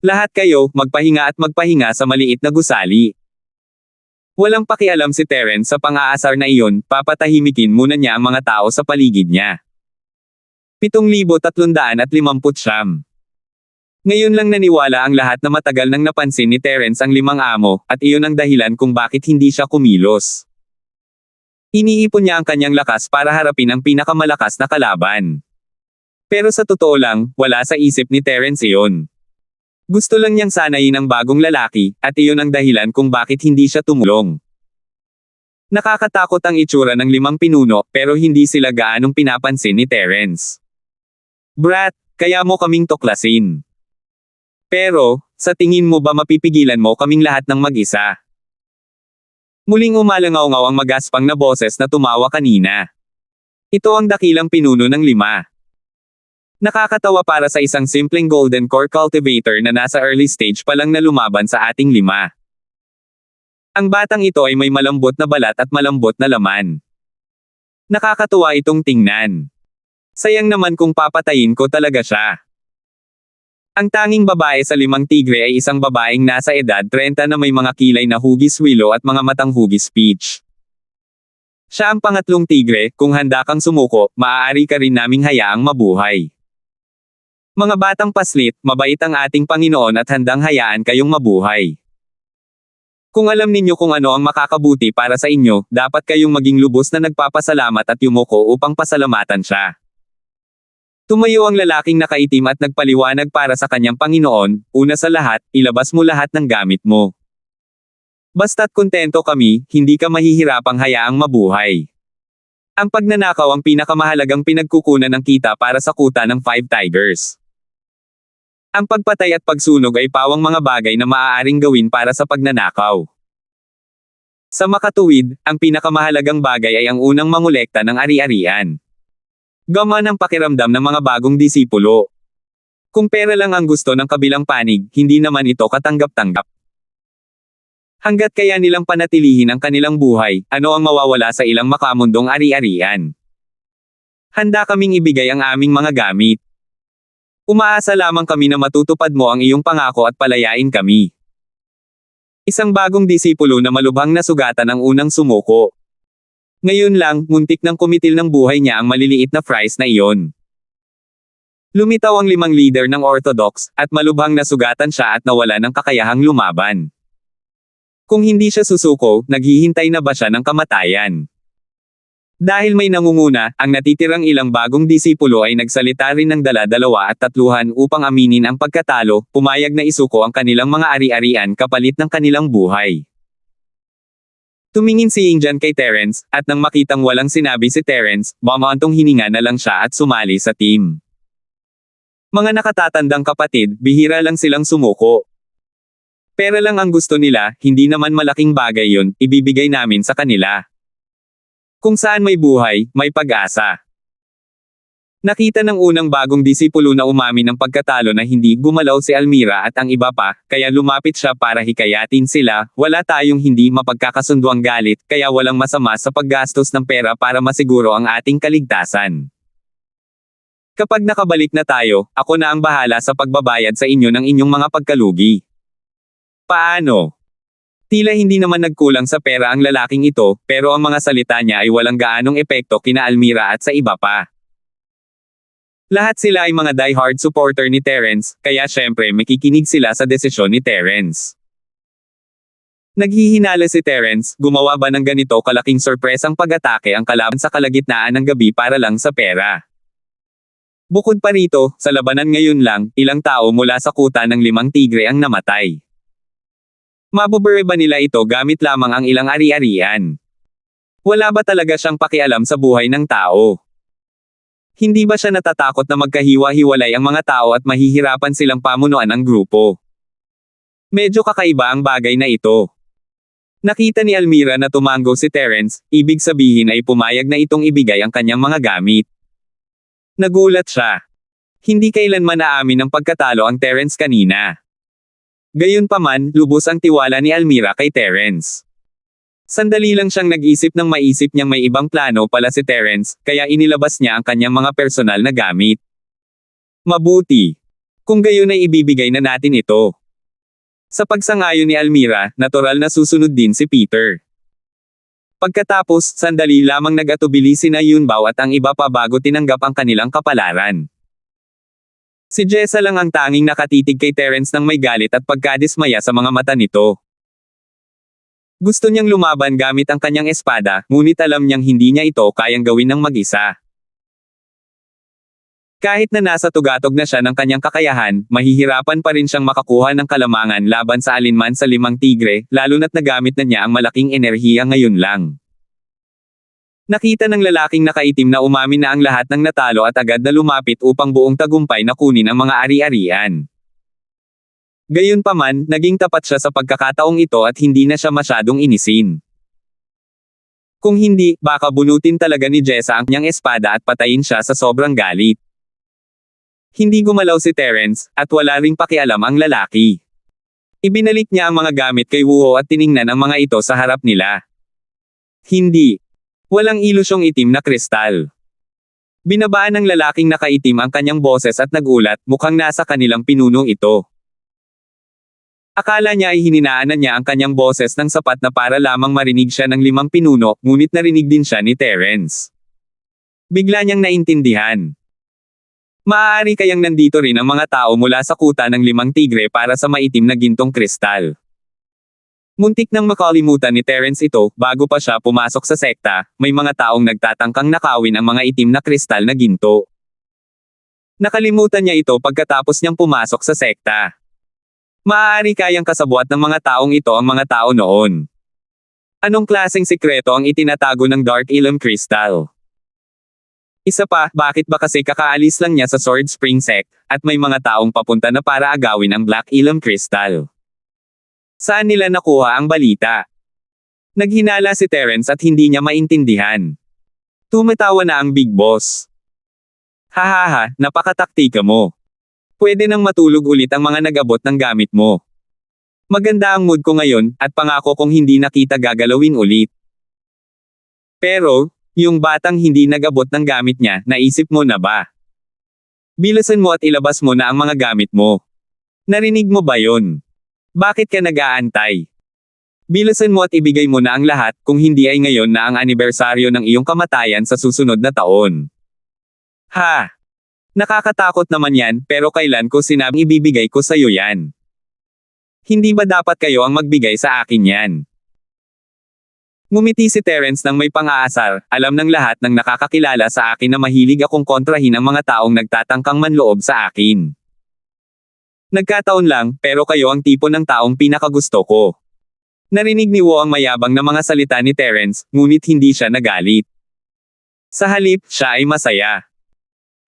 Lahat kayo, magpahinga at magpahinga sa maliit na gusali. Walang pakialam si Terence sa pang-aasar na iyon, papatahimikin muna niya ang mga tao sa paligid niya. 7,350. Ngayon lang naniwala ang lahat na matagal nang napansin ni Terence ang 5 amo, at iyon ang dahilan kung bakit hindi siya kumilos. Iniipon niya ang kanyang lakas para harapin ang pinakamalakas na kalaban. Pero sa totoo lang, wala sa isip ni Terence iyon. Gusto lang niyang sanayin ang bagong lalaki, at iyon ang dahilan kung bakit hindi siya tumulong. Nakakatakot ang itsura ng 5 pinuno, pero hindi sila gaanong pinapansin ni Terence. Brat, kaya mo kaming tuklasin. Pero, sa tingin mo ba mapipigilan mo kaming lahat ng mag-isa? Muling umalangaw-ngaw ang magaspang na boses na tumawa kanina. Ito ang dakilang pinuno ng 5. Nakakatawa para sa isang simpleng Golden Core cultivator na nasa early stage pa lang na lumaban sa ating 5. Ang batang ito ay may malambot na balat at malambot na laman. Nakakatuwa itong tingnan. Sayang naman kung papatayin ko talaga siya. Ang tanging babae sa 5 tigre ay isang babaeng nasa edad 30 na may mga kilay na hugis wilo at mga matang hugis peach. Siya ang pangatlong tigre, kung handa kang sumuko, maaari ka rin naming hayaang mabuhay. Mga batang paslit, mabait ang ating Panginoon at handang hayaan kayong mabuhay. Kung alam ninyo kung ano ang makakabuti para sa inyo, dapat kayong maging lubos na nagpapasalamat at yumuko upang pasalamatan siya. Tumayo ang lalaking nakaitim at nagpaliwanag para sa kanyang Panginoon, una sa lahat, ilabas mo lahat ng gamit mo. Basta't kontento kami, hindi ka mahihirapang hayaang mabuhay. Ang pagnanakaw ang pinakamahalagang pinagkukunan ng kita para sa kuta ng 5 tigers. Ang pagpatay at pagsunog ay pawang mga bagay na maaaring gawin para sa pagnanakaw. Sa makatuwid, ang pinakamahalagang bagay ay ang unang mangolekta ng ari-arian. Gaman ang pakiramdam ng mga bagong disipulo. Kung pera lang ang gusto ng kabilang panig, hindi naman ito katanggap-tanggap. Hanggat kaya nilang panatilihin ang kanilang buhay, ano ang mawawala sa ilang makamundong ari-arian? Handa kaming ibigay ang aming mga gamit. Umaasa lamang kami na matutupad mo ang iyong pangako at palayain kami. Isang bagong disipulo na malubhang nasugatan ang unang sumuko. Ngayon lang, muntik ng kumitil ng buhay niya ang maliliit na fries na iyon. Lumitaw ang 5 leader ng Orthodox, at malubhang nasugatan siya at nawala ng kakayahang lumaban. Kung hindi siya susuko, naghihintay na ba siya ng kamatayan? Dahil may nangunguna, ang natitirang ilang bagong disipulo ay nagsalita rin ng dala-dalawa at tatluhan upang aminin ang pagkatalo, pumayag na isuko ang kanilang mga ari-arian kapalit ng kanilang buhay. Tumingin si Yingjan kay Terence, at nang makitang walang sinabi si Terence, mamantong hininga na lang siya at sumali sa team. Mga nakatatandang kapatid, bihira lang silang sumuko. Pera lang ang gusto nila, hindi naman malaking bagay yun, ibibigay namin sa kanila. Kung saan may buhay, may pag-asa. Nakita ng unang bagong disipulo na umamin ng pagkatalo na hindi gumalaw si Almira at ang iba pa, kaya lumapit siya para hikayatin sila. Wala tayong hindi mapagkakasunduang galit, kaya walang masama sa paggastos ng pera para masiguro ang ating kaligtasan. Kapag nakabalik na tayo, ako na ang bahala sa pagbabayad sa inyo ng inyong mga pagkalugi. Paano? Tila hindi naman nagkulang sa pera ang lalaking ito, pero ang mga salita niya ay walang gaanong epekto kina Almira at sa iba pa. Lahat sila ay mga die-hard supporter ni Terence, kaya syempre makikinig sila sa desisyon ni Terence. Naghihinala si Terence, gumawa ba ng ganito kalaking sorpresang pag-atake ang kalaban sa kalagitnaan ng gabi para lang sa pera? Bukod pa rito, sa labanan ngayon lang, ilang tao mula sa kuta ng 5 tigre ang namatay. Mabubure ba nila ito gamit lamang ang ilang ari-arian? Wala ba talaga siyang pakialam sa buhay ng tao? Hindi ba siya natatakot na magkahiwa-hiwalay ang mga tao at mahihirapan silang pamunuan ang grupo? Medyo kakaiba ang bagay na ito. Nakita ni Almira na tumango si Terence, ibig sabihin ay pumayag na itong ibigay ang kanyang mga gamit. Nagulat siya. Hindi kailanman naamin ng pagkatalo ang Terence kanina. Gayunpaman, lubos ang tiwala ni Almira kay Terence. Sandali lang siyang nag-isip ng maisip niyang may ibang plano pala si Terence, kaya inilabas niya ang kanyang mga personal na gamit. Mabuti. Kung gayon ay ibibigay na natin ito. Sa pagsangayon ni Almira, natural na susunod din si Peter. Pagkatapos, sandali lamang nag-atubili sina Yunbao at ang iba pa bago tinanggap ang kanilang kapalaran. Si Jessa lang ang tanging nakatitig kay Terence nang may galit at pagkadismaya sa mga mata nito. Gusto niyang lumaban gamit ang kanyang espada, ngunit alam niyang hindi niya ito kayang gawin ng mag-isa. Kahit na nasa tugatog na siya ng kanyang kakayahan, mahihirapan pa rin siyang makakuha ng kalamangan laban sa alinman sa 5 tigre, lalo na't nagamit na niya ang malaking enerhiya ngayon lang. Nakita ng lalaking nakaitim na umamin na ang lahat ng natalo at agad na lumapit upang buong tagumpay na kunin ang mga ari-arian. Gayunpaman, naging tapat siya sa pagkakataong ito at hindi na siya masyadong inisin. Kung hindi, baka bunutin talaga ni Jessa ang kanyang espada at patayin siya sa sobrang galit. Hindi gumalaw si Terence, at wala ring pakialam ang lalaki. Ibinalik niya ang mga gamit kay Wuho at tiningnan ang mga ito sa harap nila. Hindi. Walang ilusyong itim na kristal. Binabaan ng lalaking nakaitim ang kanyang boses at nagulat, mukhang nasa kanilang pinuno ito. Akala niya ay hininaan na niya ang kanyang boses ng sapat na para lamang marinig siya ng 5 pinuno, ngunit narinig din siya ni Terence. Bigla niyang naintindihan. Maaari kayang nandito rin ang mga tao mula sa kuta ng 5 tigre para sa maitim na gintong kristal. Muntik nang makalimutan ni Terence ito, bago pa siya pumasok sa sekta, may mga taong nagtatangkang nakawin ang mga itim na kristal na ginto. Nakalimutan niya ito pagkatapos niyang pumasok sa sekta. Maaari kayang kasabwat ng mga taong ito ang mga tao noon. Anong klaseng sikreto ang itinatago ng Dark Ilum Crystal? Isa pa, bakit ba kasi kakaalis lang niya sa Sword Spring Sect, at may mga taong papunta na para agawin ang Black Ilum Crystal? Saan nila nakuha ang balita? Naghinala si Terence at hindi niya maintindihan. Tumatawa na ang Big Boss. Hahaha, napakataktika mo. Pwede nang matulog ulit ang mga nag-abot ng gamit mo. Maganda ang mood ko ngayon, at pangako kung hindi nakita gagalawin ulit. Pero, yung batang hindi nag-abot ng gamit niya, naisip mo na ba? Bilasan mo at ilabas mo na ang mga gamit mo. Narinig mo ba yon? Bakit ka nag-aantay? Bilasan mo at ibigay mo na ang lahat, kung hindi ay ngayon na ang anibersaryo ng iyong kamatayan sa susunod na taon. Ha! Nakakatakot naman yan, pero kailan ko sinabing ibibigay ko sa'yo yan? Hindi ba dapat kayo ang magbigay sa akin yan? Ngumiti si Terence nang may pang-aasar, alam ng lahat ng nakakakilala sa akin na mahilig akong kontrahin ang mga taong nagtatangkang manloob sa akin. Nagkataon lang, pero kayo ang tipo ng taong pinakagusto ko. Narinig ni Wo ang mayabang na mga salita ni Terence, ngunit hindi siya nagalit. Sa halip, siya ay masaya.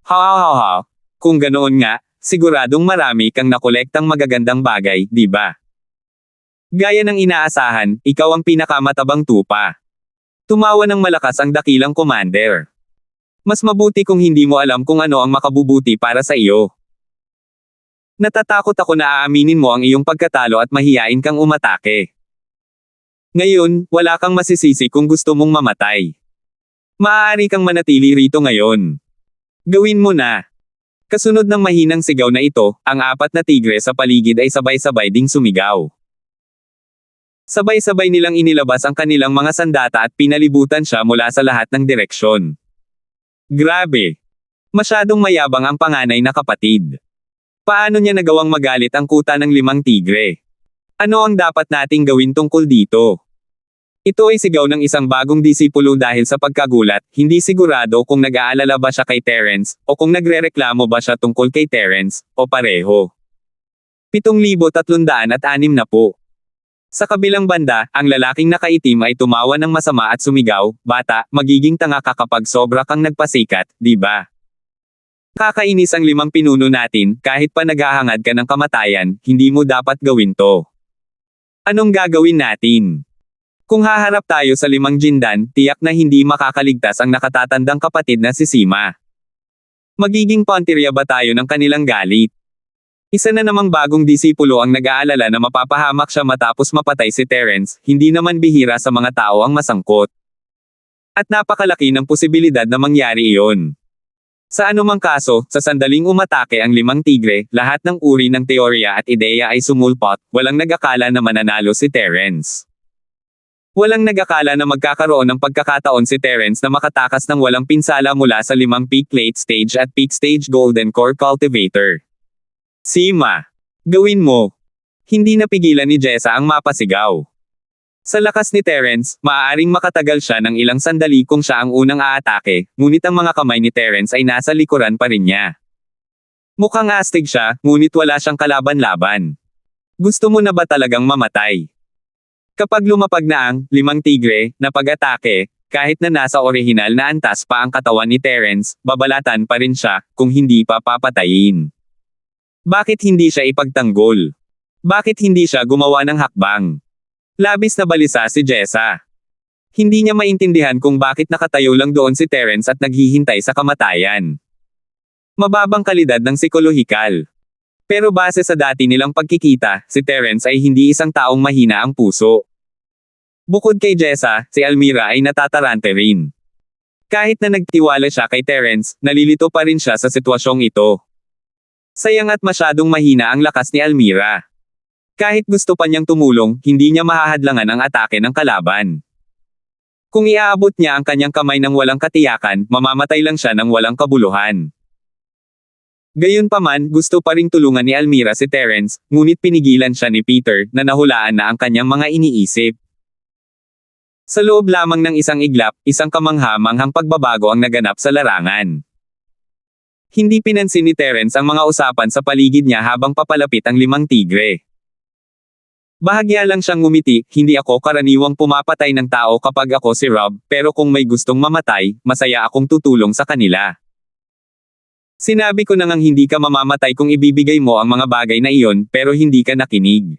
Ha. Kung ganoon nga, siguradong marami kang nakolektang magagandang bagay, di ba? Gaya ng inaasahan, ikaw ang pinakamatabang tupa. Tumawa ng malakas ang dakilang commander. Mas mabuti kung hindi mo alam kung ano ang makabubuti para sa iyo. Natatakot ako na aaminin mo ang iyong pagkatalo at mahiyain kang umatake. Ngayon, wala kang masisisi kung gusto mong mamatay. Maaari kang manatili rito ngayon. Gawin mo na. Kasunod ng mahinang sigaw na ito, ang apat na tigre sa paligid ay sabay-sabay ding sumigaw. Sabay-sabay nilang inilabas ang kanilang mga sandata at pinalibutan siya mula sa lahat ng direksyon. Grabe! Masyadong mayabang ang panganay na kapatid. Paano niya nagawang magalit ang kuta ng 5 tigre? Ano ang dapat nating gawin tungkol dito? Ito ay sigaw ng isang bagong disipulo dahil sa pagkagulat, hindi sigurado kung nag-aalala ba siya kay Terence, o kung nagrereklamo ba siya tungkol kay Terence, o pareho. 7,360 na po. Sa kabilang banda, ang lalaking nakaitim ay tumawa ng masama at sumigaw, "Bata, magiging tanga ka kapag sobra kang nagpasikat, di ba? Kakainis ang 5 pinuno natin, kahit pa naghahangad ka ng kamatayan, hindi mo dapat gawin to. Anong gagawin natin? Kung haharap tayo sa 5 jindan, tiyak na hindi makakaligtas ang nakatatandang kapatid na si Sima. Magiging pantirya ba tayo ng kanilang galit?" Isa na namang bagong disipulo ang nag-aalala na mapapahamak siya matapos mapatay si Terence, hindi naman bihira sa mga tao ang masangkot. At napakalaki ng posibilidad na mangyari iyon. Sa anumang kaso, sa sandaling umatake ang 5 tigre, lahat ng uri ng teorya at ideya ay sumulpot, walang nag-akala na mananalo si Terence. Walang nag-akala na magkakaroon ng pagkakataon si Terence na makatakas ng walang pinsala mula sa 5 peak late stage at peak stage golden core cultivator. Sima! Gawin mo! Hindi napigilan ni Jessa ang mapasigaw. Sa lakas ni Terence, maaaring makatagal siya ng ilang sandali kung siya ang unang aatake, ngunit ang mga kamay ni Terence ay nasa likuran pa rin niya. Mukhang astig siya, ngunit wala siyang kalaban-laban. Gusto mo na ba talagang mamatay? Kapag lumapag na ang 5 tigre na pag-atake, kahit na nasa orihinal na antas pa ang katawan ni Terence, babalatan pa rin siya, kung hindi pa papatayin. Bakit hindi siya ipagtanggol? Bakit hindi siya gumawa ng hakbang? Labis na balisa si Jessa. Hindi niya maintindihan kung bakit nakatayo lang doon si Terence at naghihintay sa kamatayan. Mababang kalidad ng psikolohikal. Pero base sa dati nilang pagkikita, si Terence ay hindi isang taong mahina ang puso. Bukod kay Jessa, si Almira ay natatarante rin. Kahit na nagtiwala siya kay Terence, nalilito pa rin siya sa sitwasyong ito. Sayang at masyadong mahina ang lakas ni Almira. Kahit gusto pa niyang tumulong, hindi niya mahahadlangan ang atake ng kalaban. Kung iaabot niya ang kanyang kamay ng walang katiyakan, mamamatay lang siya ng walang kabuluhan. Gayunpaman, gusto pa ring tulungan ni Almira si Terence, ngunit pinigilan siya ni Peter, na nahulaan na ang kanyang mga iniisip. Sa loob lamang ng isang iglap, isang kamangha-manghang pagbabago ang naganap sa larangan. Hindi pinansin ni Terence ang mga usapan sa paligid niya habang papalapit ang 5 tigre. Bahagya lang siyang ngumiti, hindi ako karaniwang pumapatay ng tao kapag ako si Rob, pero kung may gustong mamatay, masaya akong tutulong sa kanila. Sinabi ko na ngang hindi ka mamamatay kung ibibigay mo ang mga bagay na iyon, pero hindi ka nakinig.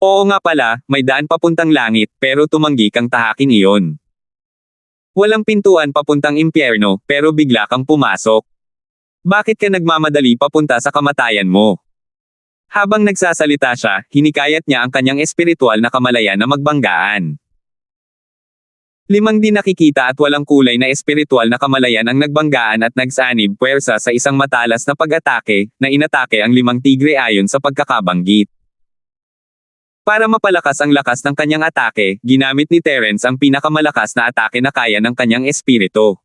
Oo nga pala, may daan papuntang langit, pero tumanggi kang tahakin iyon. Walang pintuan papuntang impyerno, pero bigla kang pumasok. Bakit ka nagmamadali papunta sa kamatayan mo? Habang nagsasalita siya, hinikayat niya ang kanyang espiritual na kamalayan na magbanggaan. 5 di nakikita at walang kulay na espiritual na kamalayan ang nagbanggaan at nagsanib puwersa sa isang matalas na pag-atake, na inatake ang 5 tigre ayon sa pagkakabanggit. Para mapalakas ang lakas ng kanyang atake, ginamit ni Terence ang pinakamalakas na atake na kaya ng kanyang espiritu.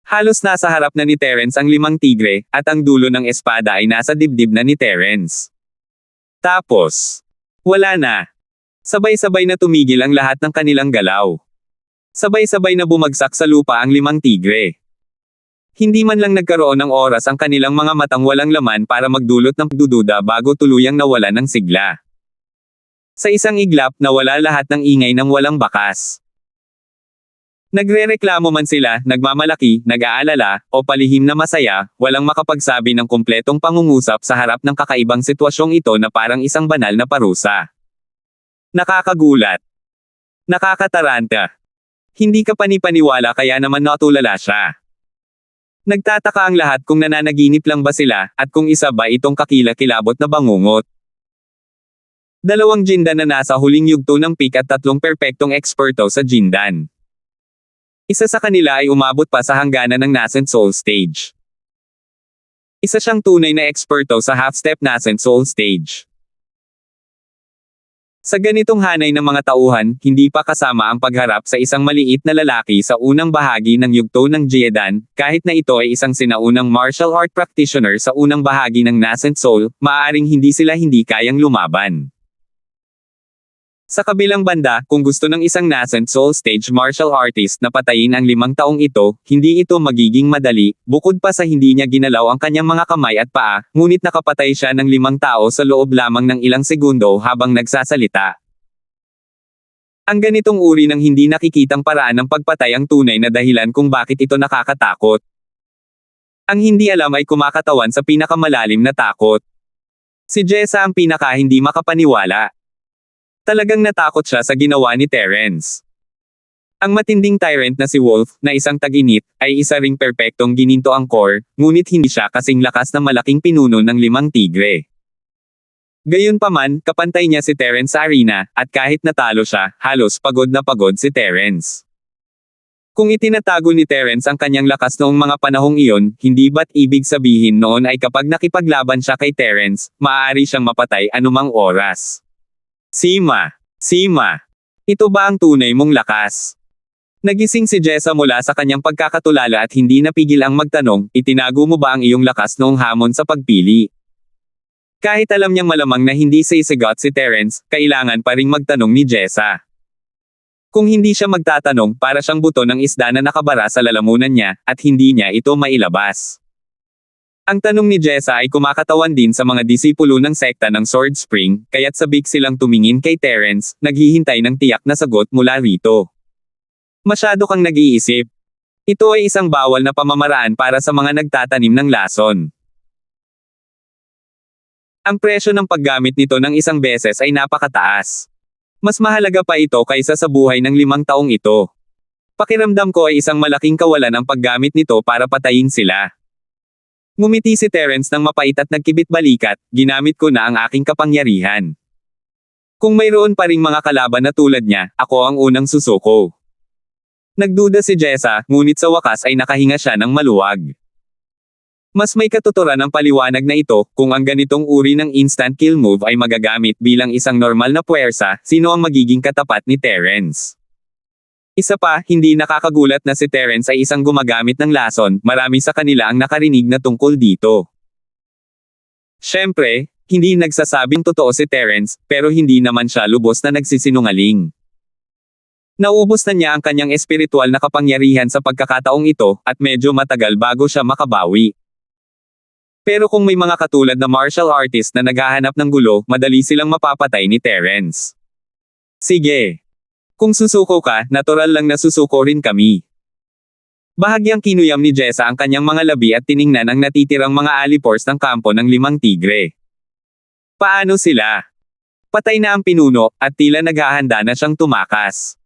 Halos nasa harap na ni Terence ang 5 tigre, at ang dulo ng espada ay nasa dibdib na ni Terence. Tapos, wala na. Sabay-sabay na tumigil ang lahat ng kanilang galaw. Sabay-sabay na bumagsak sa lupa ang 5 tigre. Hindi man lang nagkaroon ng oras ang kanilang mga matang walang laman para magdulot ng pagdududa bago tuluyang nawalan ng sigla. Sa isang iglap, nawala lahat ng ingay ng walang bakas. Nagrereklamo man sila, nagmamalaki, nag-aalala, o palihim na masaya, walang makapagsabi ng kumpletong pangungusap sa harap ng kakaibang sitwasyong ito na parang isang banal na parusa. Nakakagulat. Nakakataranta. Hindi ka panipaniwala kaya naman natulala siya. Nagtataka ang lahat kung nananaginip lang ba sila, at kung isa ba itong kakilakilabot na bangungot. 2 jindan na nasa huling yugto ng peak at 3 perpektong eksperto sa jindan. Isa sa kanila ay umabot pa sa hangganan ng nascent soul stage. Isa siyang tunay na eksperto sa half-step nascent soul stage. Sa ganitong hanay ng mga tauhan, hindi pa kasama ang pagharap sa isang maliit na lalaki sa unang bahagi ng yugto ng Jiedan, kahit na ito ay isang sinaunang martial art practitioner sa unang bahagi ng nascent soul, maaaring hindi sila hindi kayang lumaban. Sa kabilang banda, kung gusto ng isang nascent soul stage martial artist na patayin ang 5 taong ito, hindi ito magiging madali, bukod pa sa hindi niya ginalaw ang kanyang mga kamay at paa, ngunit nakapatay siya ng 5 tao sa loob lamang ng ilang segundo habang nagsasalita. Ang ganitong uri ng hindi nakikitang paraan ng pagpatay ang tunay na dahilan kung bakit ito nakakatakot. Ang hindi alam ay kumakatawan sa pinakamalalim na takot. Si Jessa ang pinaka hindi makapaniwala. Talagang natakot siya sa ginawa ni Terence. Ang matinding tyrant na si Wolf, na isang tag-init, ay isa ring perpektong gininto ang core, ngunit hindi siya kasing lakas na malaking pinuno ng 5 tigre. Gayunpaman, kapantay niya si Terence sa arena, at kahit natalo siya, halos pagod na pagod si Terence. Kung itinatago ni Terence ang kanyang lakas noong mga panahong iyon, hindi ba't ibig sabihin noon ay kapag nakipaglaban siya kay Terence, maaari siyang mapatay anumang oras. Sima. Ito ba ang tunay mong lakas? Nagising si Jessa mula sa kanyang pagkakatulala at hindi napigil ang magtanong, itinago mo ba ang iyong lakas noong hamon sa pagpili? Kahit alam niyang malamang na hindi sisigot si Terence, kailangan pa ring magtanong ni Jessa. Kung hindi siya magtatanong, para siyang buto ng isda na nakabara sa lalamunan niya, at hindi niya ito mailabas. Ang tanong ni Jessa ay kumakatawan din sa mga disipulo ng sekta ng Sword Spring, kaya't sabik silang tumingin kay Terence, naghihintay ng tiyak na sagot mula rito. Masyado kang nag-iisip. Ito ay isang bawal na pamamaraan para sa mga nagtatanim ng lason. Ang presyo ng paggamit nito ng isang beses ay napakataas. Mas mahalaga pa ito kaysa sa buhay ng 5 taong ito. Pakiramdam ko ay isang malaking kawalan ang paggamit nito para patayin sila. Ngumiti si Terence ng mapait at nagkibit balikat, ginamit ko na ang aking kapangyarihan. Kung mayroon pa ring mga kalaban na tulad niya, ako ang unang susuko. Nagduda si Jessa, ngunit sa wakas ay nakahinga siya ng maluwag. Mas may katuturan ang paliwanag na ito, kung ang ganitong uri ng instant kill move ay magagamit bilang isang normal na puwersa, sino ang magiging katapat ni Terence? Isa pa, hindi nakakagulat na si Terence ay isang gumagamit ng lason, marami sa kanila ang nakarinig na tungkol dito. Siyempre, hindi nagsasabing totoo si Terence, pero hindi naman siya lubos na nagsisinungaling. Naubos na niya ang kanyang espiritual na kapangyarihan sa pagkakataong ito, at medyo matagal bago siya makabawi. Pero kung may mga katulad na martial artist na naghahanap ng gulo, madali silang mapapatay ni Terence. Sige. Kung susuko ka, natural lang na susuko rin kami. Bahagyang kinuyam ni Jessa ang kanyang mga labi at tiningnan ang natitirang mga alipors ng kampo ng 5 tigre. Paano sila? Patay na ang pinuno, at tila naghahanda na siyang tumakas.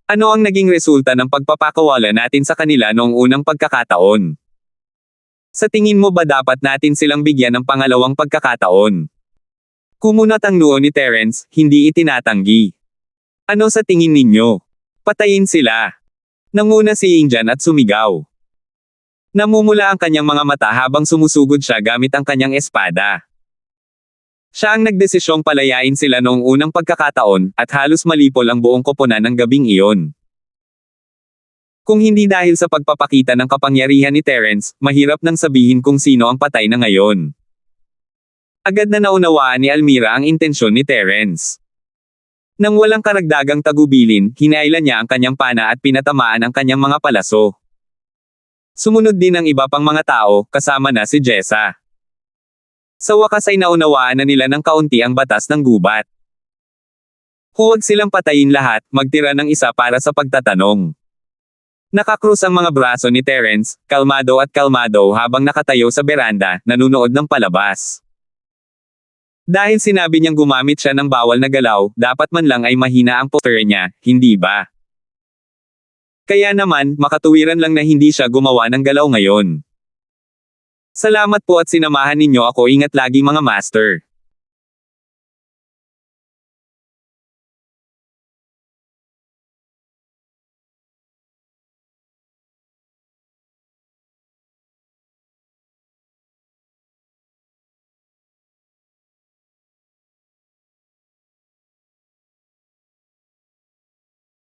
Ano ang naging resulta ng pagpapakawala natin sa kanila noong unang pagkakataon? Sa tingin mo ba dapat natin silang bigyan ng pangalawang pagkakataon? Kumunat ang noo ni Terence, hindi itinatanggi. Ano sa tingin ninyo? Patayin sila. Nanguna si Injan at sumigaw. Namumula ang kanyang mga mata habang sumusugod siya gamit ang kanyang espada. Siya ang nagdesisyong palayain sila noong unang pagkakataon, at halos malipol ang buong koponan ng gabing iyon. Kung hindi dahil sa pagpapakita ng kapangyarihan ni Terence, mahirap nang sabihin kung sino ang patay na ngayon. Agad na naunawaan ni Almira ang intensyon ni Terence. Nang walang karagdagang tagubilin, hinailan niya ang kanyang pana at pinatamaan ang kanyang mga palaso. Sumunod din ang iba pang mga tao, kasama na si Jessa. Sa wakas ay naunawaan na nila ng kaunti ang batas ng gubat. Huwag silang patayin lahat, magtira ng isa para sa pagtatanong. Nakakrus ang mga braso ni Terence, kalmado habang nakatayo sa beranda, nanunood ng palabas. Dahil sinabi niyang gumamit siya ng bawal na galaw, dapat man lang ay mahina ang posture niya, hindi ba? Kaya naman, makatuwiran lang na hindi siya gumawa ng galaw ngayon. Salamat po at sinamahan ninyo ako, ingat lagi mga master.